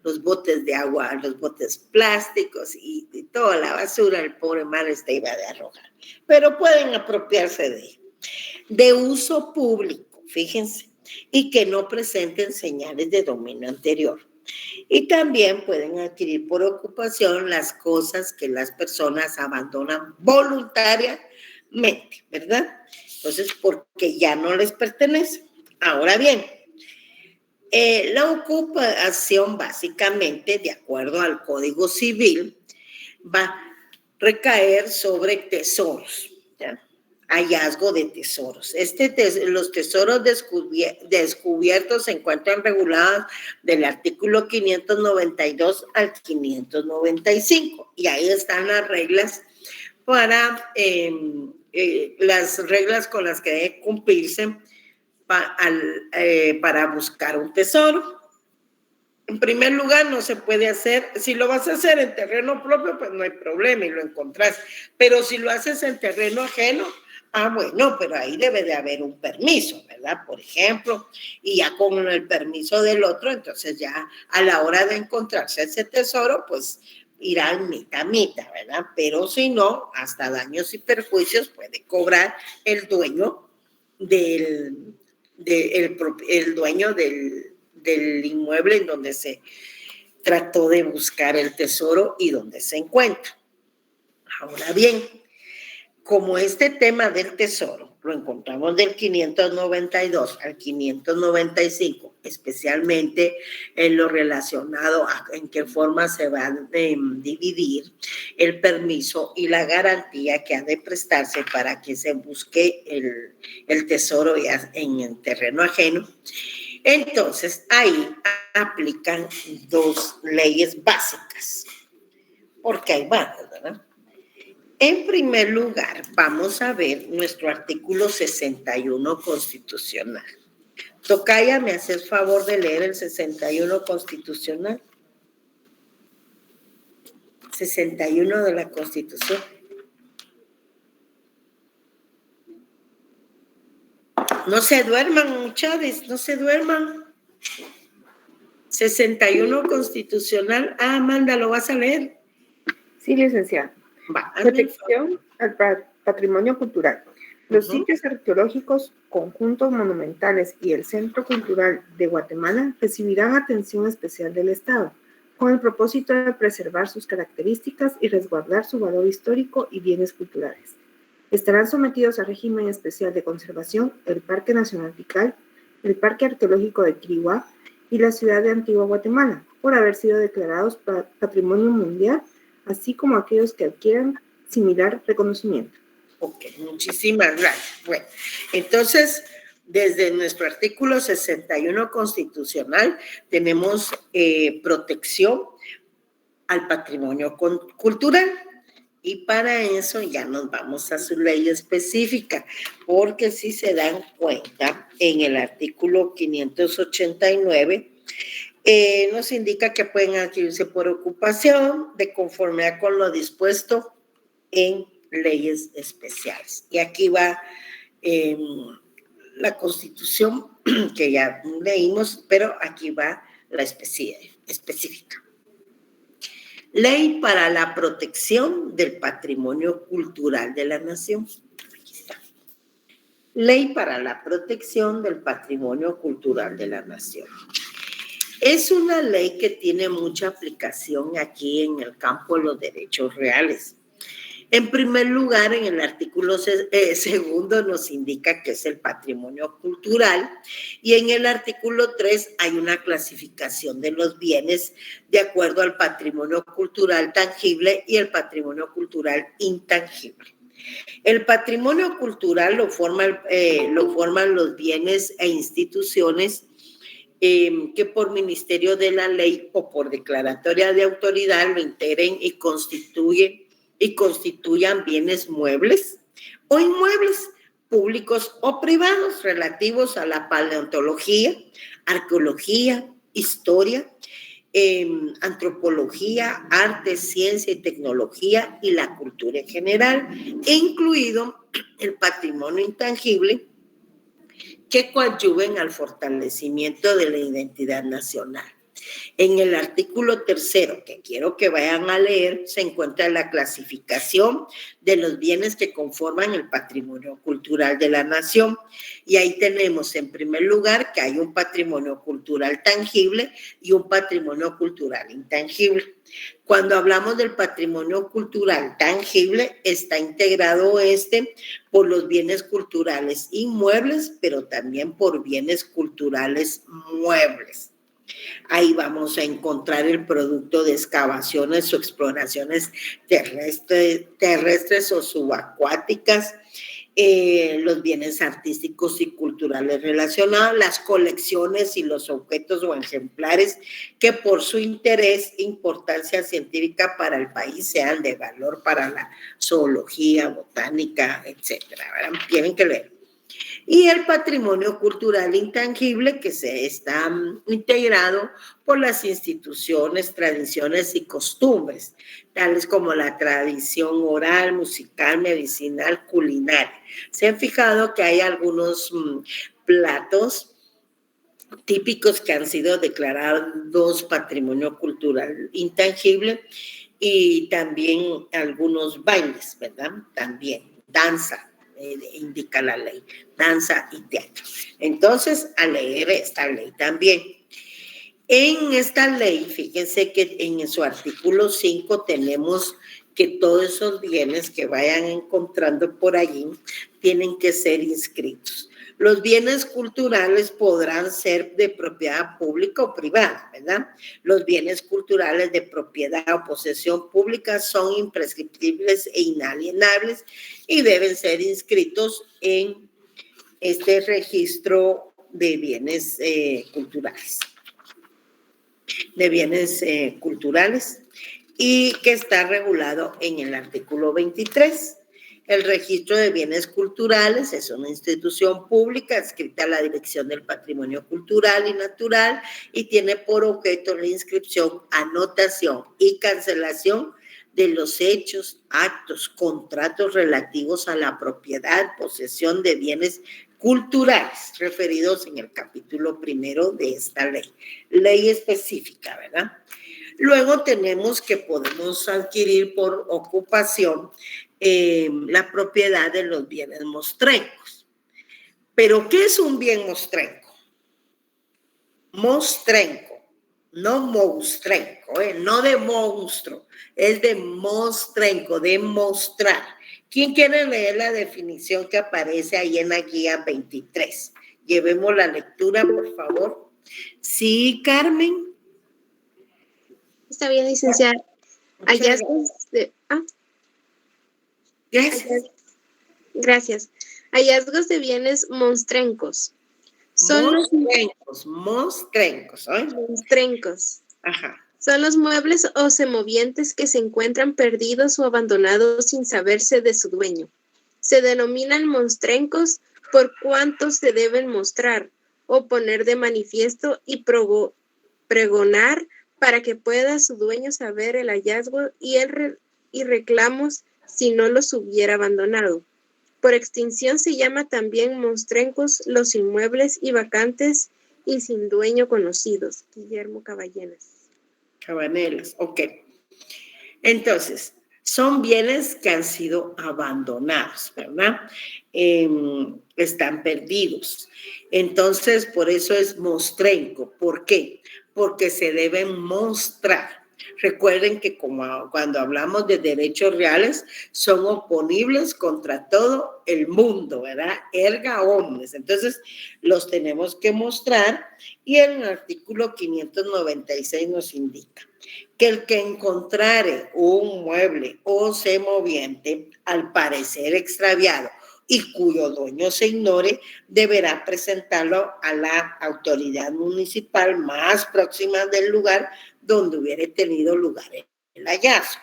Los botes de agua, los botes plásticos y toda la basura, el pobre mar iba de arrojar. Pero pueden apropiarse de ello. De uso público, fíjense, y que no presenten señales de dominio anterior. Y también pueden adquirir por ocupación las cosas que las personas abandonan voluntariamente, ¿verdad? Entonces, porque ya no les pertenece. Ahora bien, la ocupación básicamente, de acuerdo al Código Civil, va a recaer sobre tesoros, ¿ya? Hallazgo de tesoros. Los tesoros descubiertos se encuentran regulados del artículo 592 al 595 y ahí están las reglas para las reglas con las que debe cumplirse para buscar un tesoro. En primer lugar, no se puede hacer, si lo vas a hacer en terreno propio, pues no hay problema y lo encontrás, pero si lo haces en terreno ajeno, bueno, pero ahí debe de haber un permiso, ¿verdad? Por ejemplo, y ya con el permiso del otro, entonces ya a la hora de encontrarse ese tesoro, pues irán mitad, ¿verdad? Pero si no, hasta daños y perjuicios puede cobrar el dueño el dueño del inmueble en donde se trató de buscar el tesoro y donde se encuentra. Ahora bien, como este tema del tesoro lo encontramos del 592 al 595, especialmente en lo relacionado a en qué forma se va a dividir el permiso y la garantía que ha de prestarse para que se busque el tesoro ya en el terreno ajeno, entonces ahí aplican dos leyes básicas, porque hay varias, ¿verdad? En primer lugar, vamos a ver nuestro artículo 61 constitucional. Tocaya, ¿me haces favor de leer el 61 constitucional? 61 de la Constitución. No se duerman, muchachos, no se duerman. 61 constitucional. Amanda, ¿lo vas a leer? Sí, licenciada. Protección al patrimonio cultural. Los sitios arqueológicos, conjuntos monumentales y el Centro Cultural de Guatemala recibirán atención especial del Estado, con el propósito de preservar sus características y resguardar su valor histórico y bienes culturales. Estarán sometidos a régimen especial de conservación el Parque Nacional Tikal, el Parque Arqueológico de Quiriguá y la ciudad de Antigua Guatemala, por haber sido declarados Patrimonio Mundial, así como aquellos que adquieran similar reconocimiento. Ok, muchísimas gracias. Bueno, entonces, desde nuestro artículo 61 constitucional tenemos protección al patrimonio cultural. Y para eso ya nos vamos a su ley específica, porque si se dan cuenta, en el artículo 589 nos indica que pueden adquirirse por ocupación de conformidad con lo dispuesto en leyes especiales. Y aquí va la Constitución que ya leímos, pero aquí va la específica. Ley para la protección del patrimonio cultural de la nación. Aquí está. Ley para la protección del patrimonio cultural de la nación. Es una ley que tiene mucha aplicación aquí en el campo de los derechos reales. En primer lugar, en el artículo segundo nos indica que es el patrimonio cultural y en el artículo 3 hay una clasificación de los bienes de acuerdo al patrimonio cultural tangible y el patrimonio cultural intangible. El patrimonio cultural lo forman los bienes e instituciones que por ministerio de la ley o por declaratoria de autoridad lo integren y constituyan bienes muebles o inmuebles públicos o privados relativos a la paleontología, arqueología, historia, antropología, arte, ciencia y tecnología y la cultura en general, incluido el patrimonio intangible que coadyuven al fortalecimiento de la identidad nacional. En el artículo 3, que quiero que vayan a leer, se encuentra la clasificación de los bienes que conforman el patrimonio cultural de la nación. Y ahí tenemos en primer lugar que hay un patrimonio cultural tangible y un patrimonio cultural intangible. Cuando hablamos del patrimonio cultural tangible, está integrado por los bienes culturales inmuebles, pero también por bienes culturales muebles. Ahí vamos a encontrar el producto de excavaciones o exploraciones terrestres o subacuáticas, los bienes artísticos y culturales relacionados, las colecciones y los objetos o ejemplares que por su interés e importancia científica para el país sean de valor para la zoología, botánica, etcétera. Tienen que leer. Y el patrimonio cultural intangible que se está integrado por las instituciones, tradiciones y costumbres, tales como la tradición oral, musical, medicinal, culinaria. Se han fijado que hay algunos platos típicos que han sido declarados patrimonio cultural intangible y también algunos bailes, ¿verdad? También danza. Indica la ley, danza y teatro. Entonces, a leer esta ley también. En esta ley, fíjense que en su artículo 5 tenemos que todos esos bienes que vayan encontrando por allí tienen que ser inscritos. Los bienes culturales podrán ser de propiedad pública o privada, ¿verdad? Los bienes culturales de propiedad o posesión pública son imprescriptibles e inalienables y deben ser inscritos en este registro de bienes culturales. Y que está regulado en el artículo 23. El registro de bienes culturales es una institución pública adscrita a la Dirección del Patrimonio Cultural y Natural y tiene por objeto la inscripción, anotación y cancelación de los hechos, actos, contratos relativos a la propiedad, posesión de bienes culturales referidos en el capítulo 1 de esta ley. Ley específica, ¿verdad? Luego tenemos que podemos adquirir por ocupación la propiedad de los bienes mostrencos. ¿Pero qué es un bien mostrenco? Mostrenco, no monstrenco, no de monstruo, es de mostrenco, de mostrar. ¿Quién quiere leer la definición que aparece ahí en la guía 23? Llevemos la lectura, por favor. Sí, Carmen. Está bien, licenciada. Hallazgos de... Gracias. Gracias. Hallazgos de bienes monstrencos. Son los monstrencos, ¿eh? monstrencos. Ajá. Son los muebles o semovientes que se encuentran perdidos o abandonados sin saberse de su dueño. Se denominan monstrencos por cuanto se deben mostrar o poner de manifiesto y pregonar para que pueda su dueño saber el hallazgo y reclamos si no los hubiera abandonado. Por extinción se llama también monstrencos los inmuebles y vacantes y sin dueño conocidos. Guillermo Cabanelas. Cabanelas, ok. Entonces, son bienes que han sido abandonados, ¿verdad? Están perdidos. Entonces, por eso es mostrenco. ¿Por qué? Porque se deben mostrar. Recuerden que cuando hablamos de derechos reales, son oponibles contra todo el mundo, ¿verdad? Erga omnes. Entonces, los tenemos que mostrar y el artículo 596 nos indica que el que encontrare un mueble o semoviente al parecer extraviado y cuyo dueño se ignore, deberá presentarlo a la autoridad municipal más próxima del lugar donde hubiera tenido lugar el hallazgo.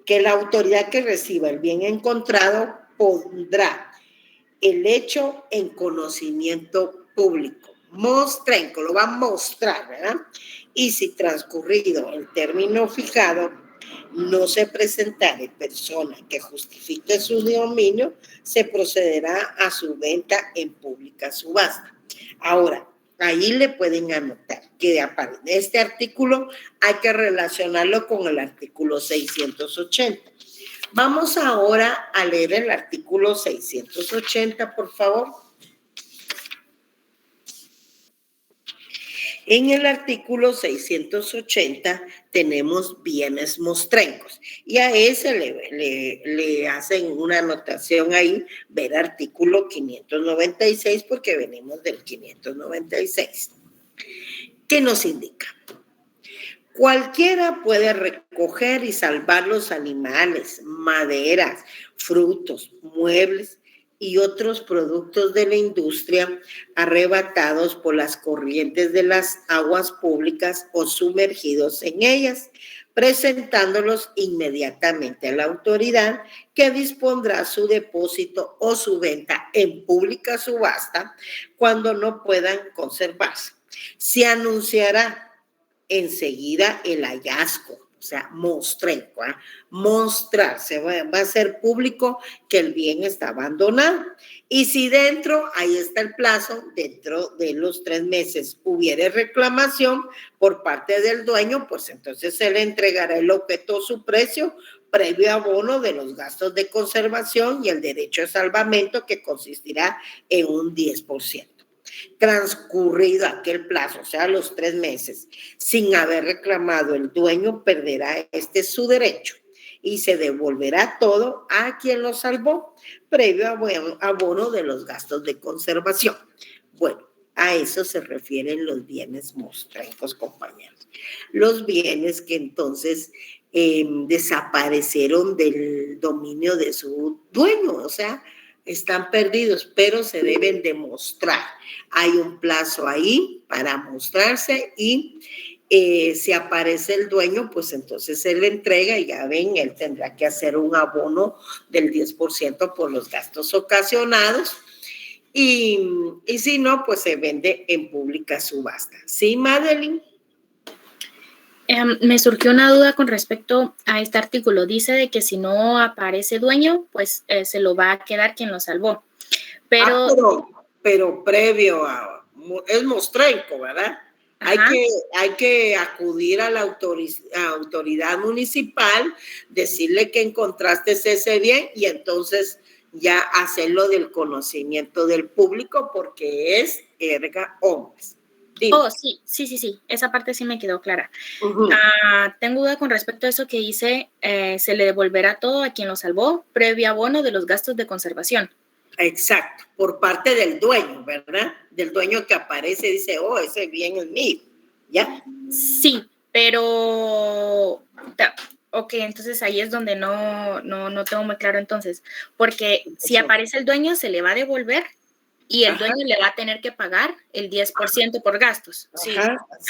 Que la autoridad que reciba el bien encontrado pondrá el hecho en conocimiento público. Mostrenco, lo va a mostrar, ¿verdad? Y si transcurrido el término fijado no se presentare persona que justifique su dominio, se procederá a su venta en pública subasta. Ahora, ahí le pueden anotar que este artículo hay que relacionarlo con el artículo 680. Vamos ahora a leer el artículo 680, por favor. En el artículo 680 tenemos bienes mostrencos y a ese le hacen una anotación ahí, ver artículo 596 porque venimos del 596. ¿Qué nos indica? Cualquiera puede recoger y salvar los animales, maderas, frutos, muebles y otros productos de la industria arrebatados por las corrientes de las aguas públicas o sumergidos en ellas, presentándolos inmediatamente a la autoridad que dispondrá su depósito o su venta en pública subasta cuando no puedan conservarse. Se anunciará enseguida el hallazgo, o sea, mostrenco, ¿eh? Mostrarse, va a ser público que el bien está abandonado. Y si ahí está el plazo, dentro de los 3 meses hubiere reclamación por parte del dueño, pues entonces se le entregará el objeto a su precio previo abono de los gastos de conservación y el derecho de salvamento que consistirá en un 10%. Transcurrido aquel plazo, o sea, los 3 meses, sin haber reclamado el dueño, perderá su derecho y se devolverá todo a quien lo salvó, previo abono de los gastos de conservación. Bueno, a eso se refieren los bienes mostrencos, compañeros. Los bienes que entonces desaparecieron del dominio de su dueño, o sea, están perdidos, pero se deben demostrar. Hay un plazo ahí para mostrarse y si aparece el dueño, pues entonces se le entrega y ya ven, él tendrá que hacer un abono del 10% por los gastos ocasionados y si no, pues se vende en pública subasta. ¿Sí, Madeline? Me surgió una duda con respecto a este artículo. Dice de que si no aparece dueño, pues se lo va a quedar quien lo salvó. Pero previo a... Es mostrenco, ¿verdad? Hay que acudir a la autoridad municipal, decirle que encontraste ese bien y entonces ya hacerlo del conocimiento del público porque es erga omnes. Dime. Oh, sí, esa parte sí me quedó clara. Tengo duda con respecto a eso que dice, se le devolverá todo a quien lo salvó, previo abono de los gastos de conservación. Exacto, por parte del dueño, ¿verdad? Del dueño que aparece y dice, oh, ese bien es mío, ¿ya? Sí, pero, Ok, entonces ahí es donde no tengo muy claro entonces, porque si aparece el dueño se le va a devolver y el dueño le va a tener que pagar el 10% por gastos. Sí,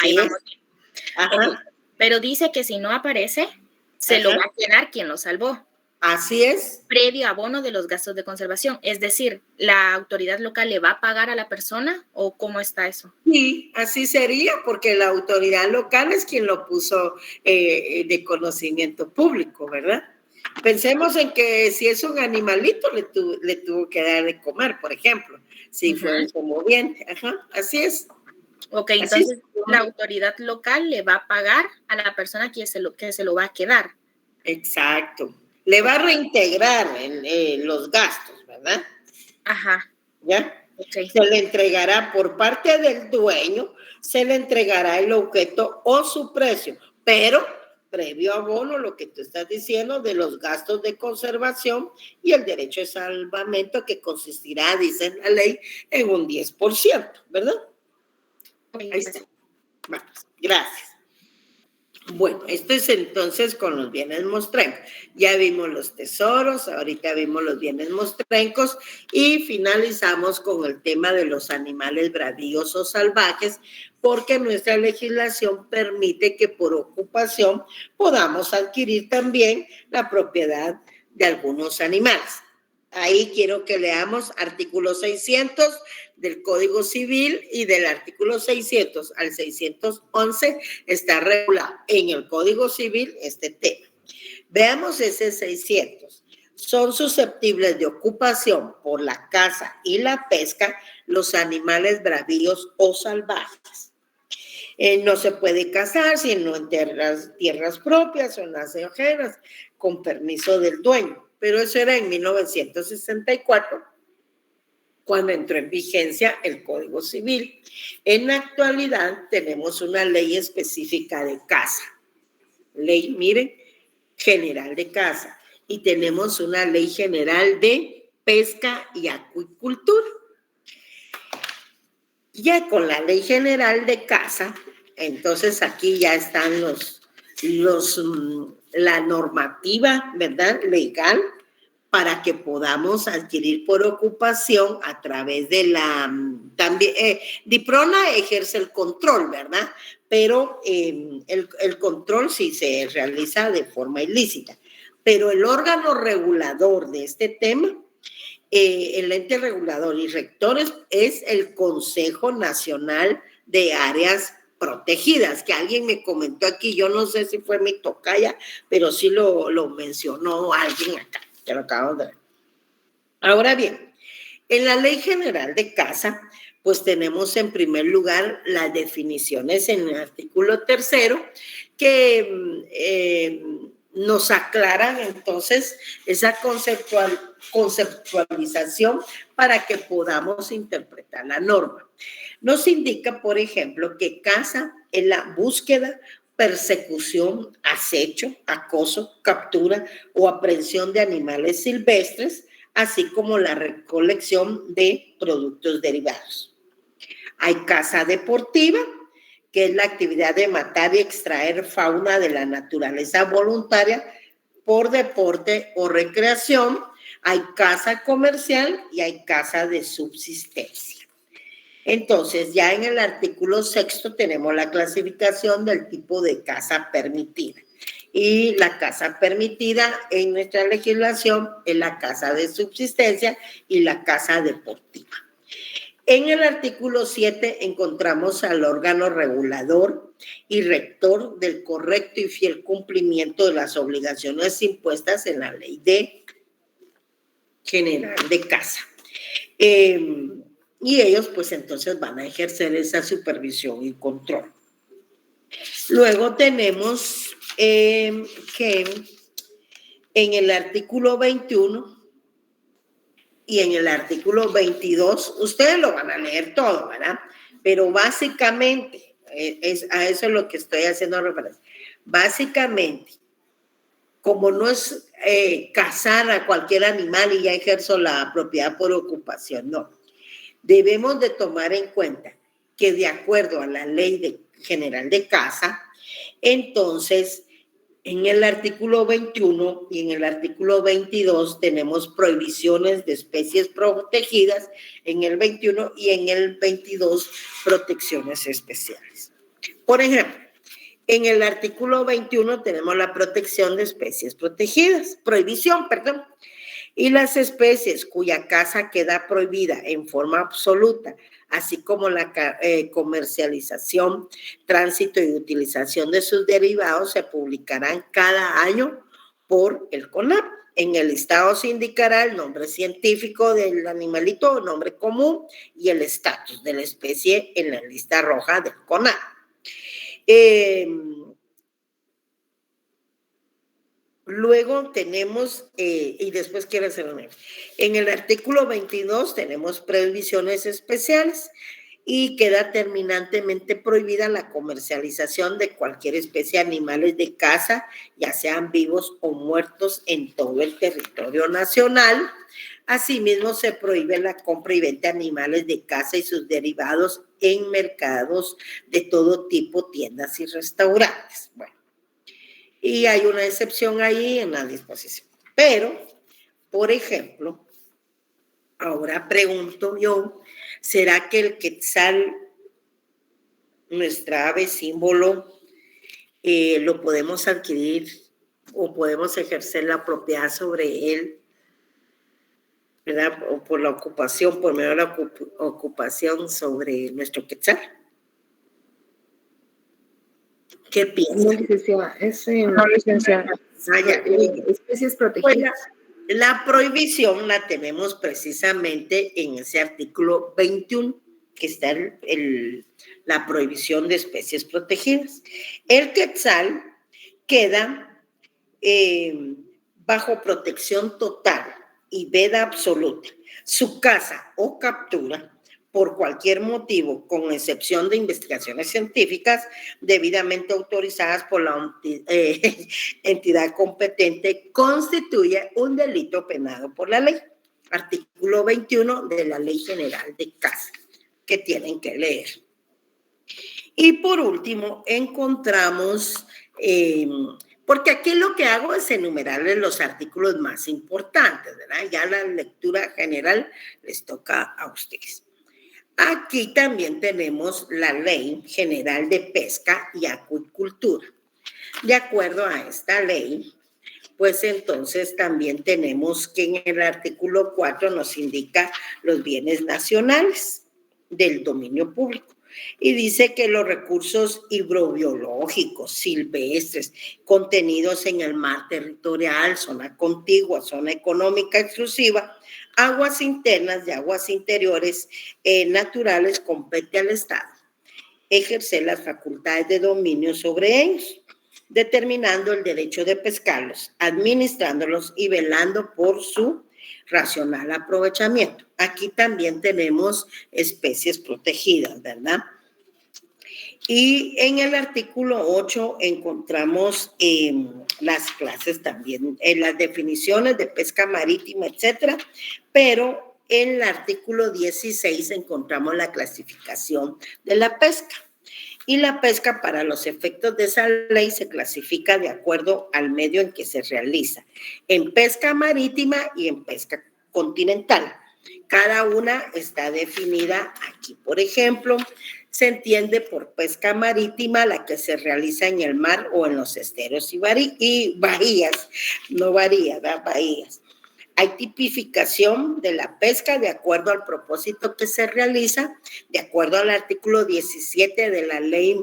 ahí vamos bien. Okay. Pero dice que si no aparece, se lo va a quedar quien lo salvó. Así es. Previo abono de los gastos de conservación. Es decir, ¿la autoridad local le va a pagar a la persona o cómo está eso? Sí, así sería, porque la autoridad local es quien lo puso de conocimiento público, ¿verdad? Pensemos en que si es un animalito, le tuvo que dar de comer, por ejemplo, si fue un semoviente. Así es. Ok, así entonces la autoridad local le va a pagar a la persona que se lo va a quedar. Exacto. Le va a reintegrar los gastos, ¿verdad? Ajá. ¿Ya? Okay. Se le entregará por parte del dueño, se le entregará el objeto o su precio, pero previo abono, lo que tú estás diciendo, de los gastos de conservación y el derecho de salvamento que consistirá, dice la ley, en un 10%, ¿verdad? Ahí está. Vamos, gracias. Bueno, esto es entonces con los bienes mostrencos. Ya vimos los tesoros, ahorita vimos los bienes mostrencos y finalizamos con el tema de los animales bravíos o salvajes, porque nuestra legislación permite que por ocupación podamos adquirir también la propiedad de algunos animales. Ahí quiero que leamos artículo 600 del Código Civil y del artículo 600 al 611 está regulado en el Código Civil este tema. Veamos ese 600. Son susceptibles de ocupación por la caza y la pesca los animales bravíos o salvajes. No se puede cazar sino en tierras propias o en las ajenas con permiso del dueño. Pero eso era en 1964, cuando entró en vigencia el Código Civil. En la actualidad tenemos una ley específica de caza. Ley, miren, general de caza. Y tenemos una ley general de pesca y acuicultura. Ya con la ley general de caza, entonces aquí ya están la normativa, ¿verdad?, legal, para que podamos adquirir por ocupación a través de también, DIPRONA ejerce el control, ¿verdad? Pero el control sí se realiza de forma ilícita. Pero el órgano regulador de este tema, el ente regulador y rectores, es el Consejo Nacional de Áreas Protegidas, que alguien me comentó aquí, yo no sé si fue mi tocaya, pero sí lo mencionó alguien acá, que lo acabamos de ver. Ahora bien, en la Ley General de Caza, pues tenemos en primer lugar las definiciones en el artículo 3 que nos aclaran entonces esa conceptualización para que podamos interpretar la norma. Nos indica, por ejemplo, que caza es la búsqueda, persecución, acecho, acoso, captura o aprehensión de animales silvestres, así como la recolección de productos derivados. Hay caza deportiva, que es la actividad de matar y extraer fauna de la naturaleza voluntaria por deporte o recreación. Hay caza comercial y hay caza de subsistencia. Entonces, ya en el artículo 6 tenemos la clasificación del tipo de caza permitida. Y la caza permitida en nuestra legislación es la caza de subsistencia y la caza deportiva. En el artículo 7 encontramos al órgano regulador y rector del correcto y fiel cumplimiento de las obligaciones impuestas en la Ley General de Caza. Y ellos pues entonces van a ejercer esa supervisión y control. Luego tenemos que en el artículo 21 y en el artículo 22, ustedes lo van a leer todo, ¿verdad? Pero básicamente, a eso es lo que estoy haciendo referencia. Básicamente, como no es cazar a cualquier animal y ya ejerzo la propiedad por ocupación, no. Debemos de tomar en cuenta que de acuerdo a la Ley General de Caza, entonces En el artículo 21 y en el artículo 22 tenemos prohibiciones de especies protegidas, en el 21 y en el 22 protecciones especiales. Por ejemplo, en el artículo 21 tenemos la protección de especies protegidas, prohibición, perdón, y las especies cuya caza queda prohibida en forma absoluta, así como la comercialización, tránsito y utilización de sus derivados, se publicarán cada año por el CONAP. En el listado se indicará el nombre científico del animalito o nombre común y el estatus de la especie en la lista roja del CONAP. Luego tenemos, y después quiero hacer un ejemplo. En el artículo 22 tenemos prohibiciones especiales y queda terminantemente prohibida la comercialización de cualquier especie de animales de caza, ya sean vivos o muertos, en todo el territorio nacional. Asimismo, se prohíbe la compra y venta de animales de caza y sus derivados en mercados de todo tipo, tiendas y restaurantes. Bueno. Y hay una excepción ahí en la disposición. Pero, por ejemplo, ahora pregunto yo, ¿será que el quetzal, nuestra ave símbolo, lo podemos adquirir o podemos ejercer la propiedad sobre él, ¿verdad? O por la ocupación, por medio de la ocupación sobre nuestro quetzal? ¿Qué piensa? No, licenciada. Especies protegidas. Pues la prohibición la tenemos precisamente en ese artículo 21, que está la prohibición de especies protegidas. El quetzal queda bajo protección total y veda absoluta. Su caza o captura por cualquier motivo, con excepción de investigaciones científicas debidamente autorizadas por la entidad competente, constituye un delito penado por la ley. Artículo 21 de la Ley General de Caza, que tienen que leer. Y por último, encontramos, porque aquí lo que hago es enumerarles los artículos más importantes, ¿verdad? Ya la lectura general les toca a ustedes. Aquí también tenemos la Ley General de Pesca y Acuicultura. De acuerdo a esta ley, pues entonces también tenemos que en el artículo 4 nos indica los bienes nacionales del dominio público. Y dice que los recursos hidrobiológicos, silvestres, contenidos en el mar territorial, zona contigua, zona económica exclusiva, aguas internas y aguas interiores naturales, compete al Estado ejercer las facultades de dominio sobre ellos, determinando el derecho de pescarlos, administrándolos y velando por su racional aprovechamiento. Aquí también tenemos especies protegidas, ¿verdad? Y en el artículo 8 encontramos las clases también, las definiciones de pesca marítima, etcétera, pero en el artículo 16 encontramos la clasificación de la pesca. Y la pesca, para los efectos de esa ley, se clasifica de acuerdo al medio en que se realiza, en pesca marítima y en pesca continental. Cada una está definida aquí. Por ejemplo, se entiende por pesca marítima la que se realiza en el mar o en los esteros y bahías, no varía, ¿verdad? Bahías. Hay tipificación de la pesca de acuerdo al propósito que se realiza, de acuerdo al artículo 17 de la ley,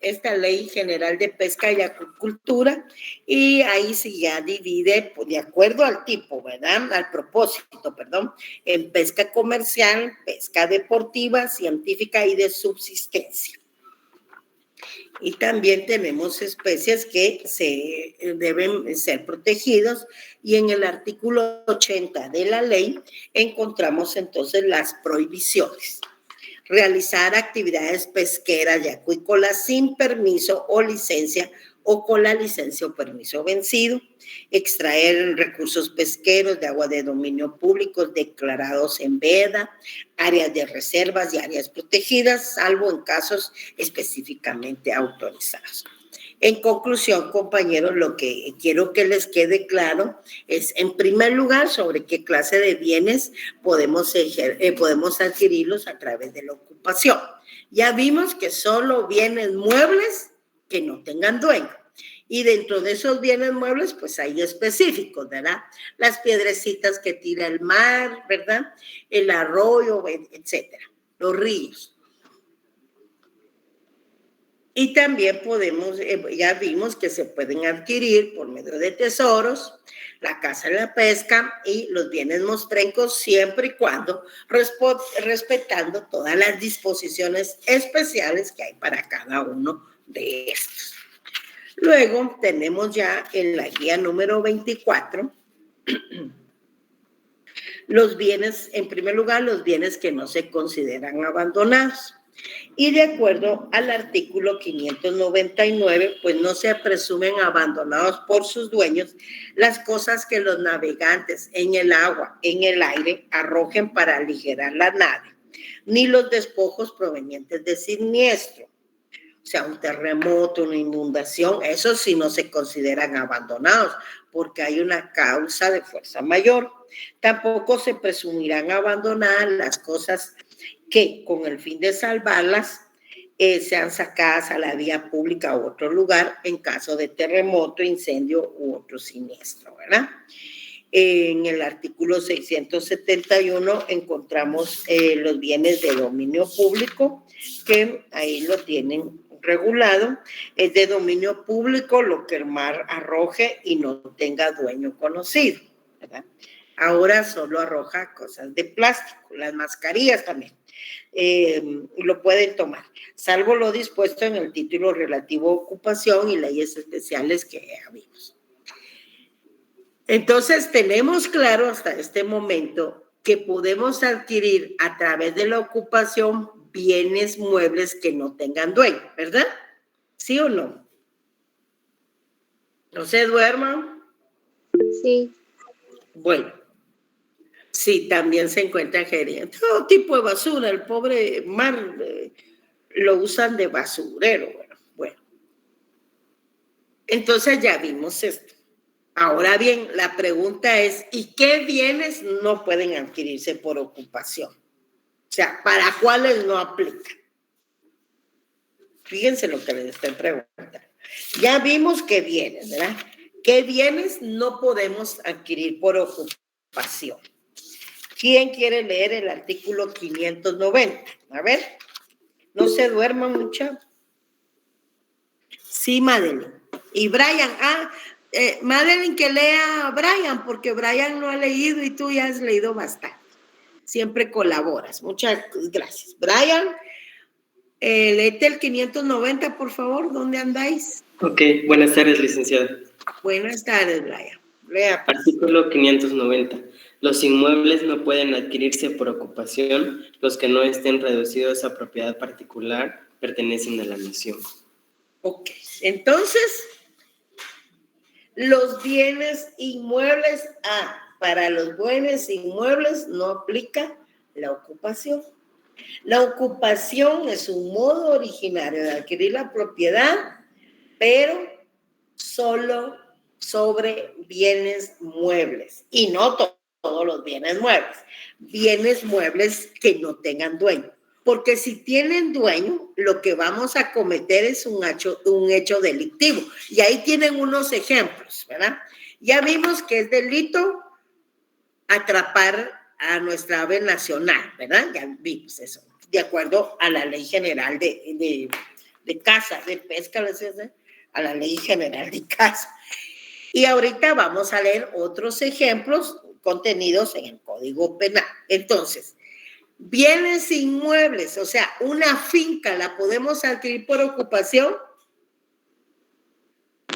esta Ley General de Pesca y Acuicultura, y ahí se ya divide de acuerdo al tipo, ¿verdad? Al propósito, perdón, en pesca comercial, pesca deportiva, científica y de subsistencia. Y también tenemos especies que deben ser protegidas, y en el artículo 80 de la ley encontramos entonces las prohibiciones. Realizar actividades pesqueras y acuícolas sin permiso o licencia o con la licencia o permiso vencido, extraer recursos pesqueros de agua de dominio público declarados en veda, áreas de reservas y áreas protegidas, salvo en casos específicamente autorizados. En conclusión, compañeros, lo que quiero que les quede claro es, en primer lugar, sobre qué clase de bienes podemos adquirirlos a través de la ocupación. Ya vimos que solo bienes muebles que no tengan dueño. Y dentro de esos bienes muebles, pues hay específicos, ¿verdad? Las piedrecitas que tira el mar, ¿verdad? El arroyo, etcétera. Los ríos. Y también podemos, ya vimos que se pueden adquirir por medio de tesoros, la caza y la pesca y los bienes mostrencos, siempre y cuando respetando todas las disposiciones especiales que hay para cada uno de estos. Luego tenemos ya en la guía número 24 los bienes, en primer lugar, los bienes que no se consideran abandonados. Y de acuerdo al artículo 599, pues no se presumen abandonados por sus dueños las cosas que los navegantes en el agua, en el aire, arrojen para aligerar la nave, ni los despojos provenientes de siniestro. O sea, un terremoto, una inundación, eso sí no se consideran abandonados, porque hay una causa de fuerza mayor. Tampoco se presumirán abandonadas las cosas que, con el fin de salvarlas, sean sacadas a la vía pública u otro lugar en caso de terremoto, incendio u otro siniestro, ¿verdad? En el artículo 671 encontramos los bienes de dominio público, que ahí lo tienen regulado. Es de dominio público lo que el mar arroje y no tenga dueño conocido, ¿verdad? Ahora solo arroja cosas de plástico, las mascarillas también. Lo pueden tomar, salvo lo dispuesto en el título relativo a ocupación y leyes especiales que ya vimos. Entonces, tenemos claro hasta este momento que podemos adquirir a través de la ocupación bienes muebles que no tengan dueño, ¿verdad? ¿Sí o no? ¿No se duerman? Sí. Bueno. Sí, también se encuentra gerente. Todo tipo de basura, el pobre mar lo usan de basurero. Bueno, entonces ya vimos esto. Ahora bien, la pregunta es, ¿y qué bienes no pueden adquirirse por ocupación? O sea, ¿para cuáles no aplica? Fíjense lo que les estoy preguntando. Ya vimos qué bienes, ¿verdad? ¿Qué bienes no podemos adquirir por ocupación? ¿Quién quiere leer el artículo 590? A ver, no se duerman mucho. Sí, Madeline. Y Brian, Madeline, que lea a Brian, porque Brian no ha leído y tú ya has leído bastante. Siempre colaboras. Muchas gracias. Brian, léete el 590, por favor. ¿Dónde andáis? Ok, buenas tardes, licenciada. Buenas tardes, Brian. Lea, pues. Artículo 590. Los inmuebles no pueden adquirirse por ocupación, los que no estén reducidos a propiedad particular pertenecen a la nación. Ok, entonces, los bienes inmuebles, para los bienes inmuebles no aplica la ocupación. La ocupación es un modo originario de adquirir la propiedad, pero solo sobre bienes muebles y no todos los bienes muebles que no tengan dueño, porque si tienen dueño, lo que vamos a cometer es un hecho delictivo, y ahí tienen unos ejemplos, ¿verdad? Ya vimos que es delito atrapar a nuestra ave nacional, ¿verdad? Ya vimos eso, de acuerdo a la Ley General de Caza, de Pesca, a la Ley General de Caza. Y ahorita vamos a leer otros ejemplos contenidos en el Código Penal. Entonces, bienes inmuebles, o sea, una finca, ¿la podemos adquirir por ocupación?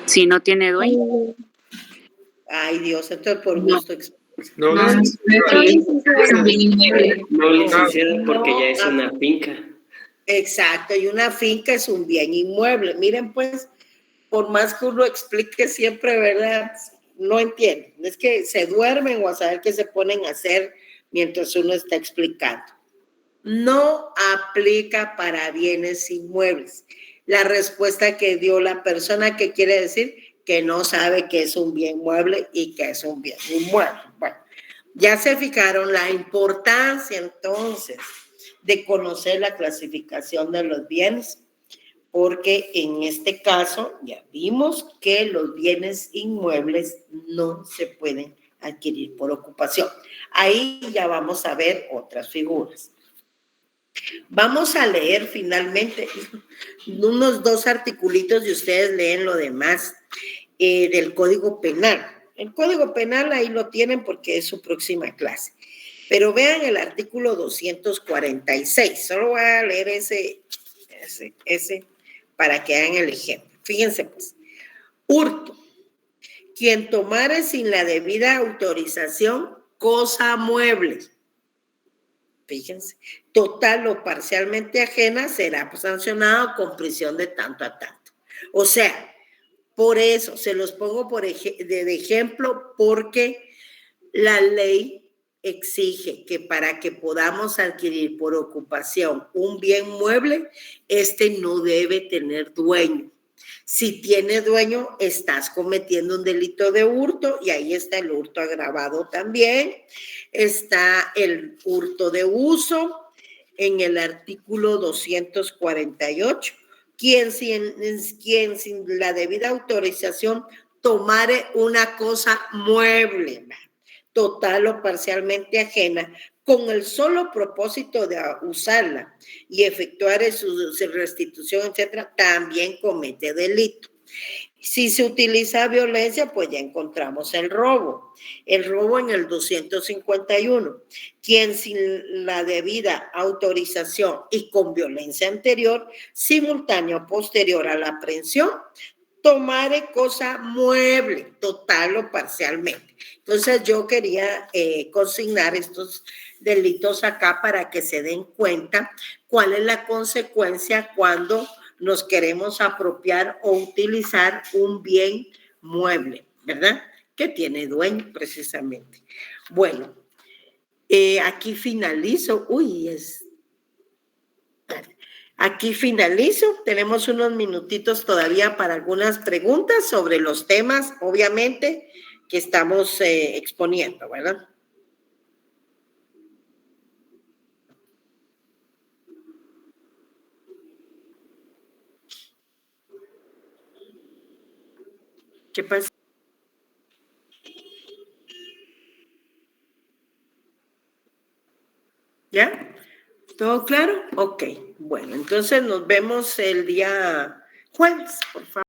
Si no tiene dueño. Ay, Dios, entonces por gusto. No, licenciada, porque ya es una finca. Exacto, y una finca es un bien inmueble. Miren, pues, por más que uno explique siempre, ¿verdad? No entienden. Es que se duermen o a saber qué se ponen a hacer mientras uno está explicando. No aplica para bienes inmuebles. la respuesta que dio la persona, que quiere decir que no sabe qué es un bien mueble y qué es un bien inmueble. Bueno, ya se fijaron la importancia entonces de conocer la clasificación de los bienes, porque en este caso ya vimos que los bienes inmuebles no se pueden adquirir por ocupación. Ahí ya vamos a ver otras figuras. Vamos a leer finalmente unos 2 articulitos y ustedes leen lo demás del Código Penal. El Código Penal ahí lo tienen porque es su próxima clase. Pero vean el artículo 246. Solo voy a leer ese para que hagan el ejemplo. Fíjense pues. Hurto. Quien tomare sin la debida autorización cosa mueble. Fíjense. Total o parcialmente ajena será sancionado con prisión de tanto a tanto. O sea, por eso se los pongo de ejemplo, porque la ley exige que para que podamos adquirir por ocupación un bien mueble, no debe tener dueño. Si tiene dueño, estás cometiendo un delito de hurto, y ahí está el hurto agravado también. Está el hurto de uso en el artículo 248. Quien sin la debida autorización tomare una cosa mueble, total o parcialmente ajena, con el solo propósito de usarla y efectuar su restitución, etcétera, también comete delito. Si se utiliza violencia, pues ya encontramos el robo. El robo en el 251. Quien sin la debida autorización y con violencia anterior, simultánea o posterior a la aprehensión, tomare cosa mueble, total o parcialmente. Entonces yo quería consignar estos delitos acá para que se den cuenta cuál es la consecuencia cuando nos queremos apropiar o utilizar un bien mueble, ¿verdad? Que tiene dueño precisamente. Bueno, aquí finalizo. Aquí finalizo. Tenemos unos minutitos todavía para algunas preguntas sobre los temas, obviamente, que estamos exponiendo, ¿verdad? ¿Qué pasa? ¿Ya? ¿Todo claro? Ok. Bueno, entonces nos vemos el día jueves, por favor.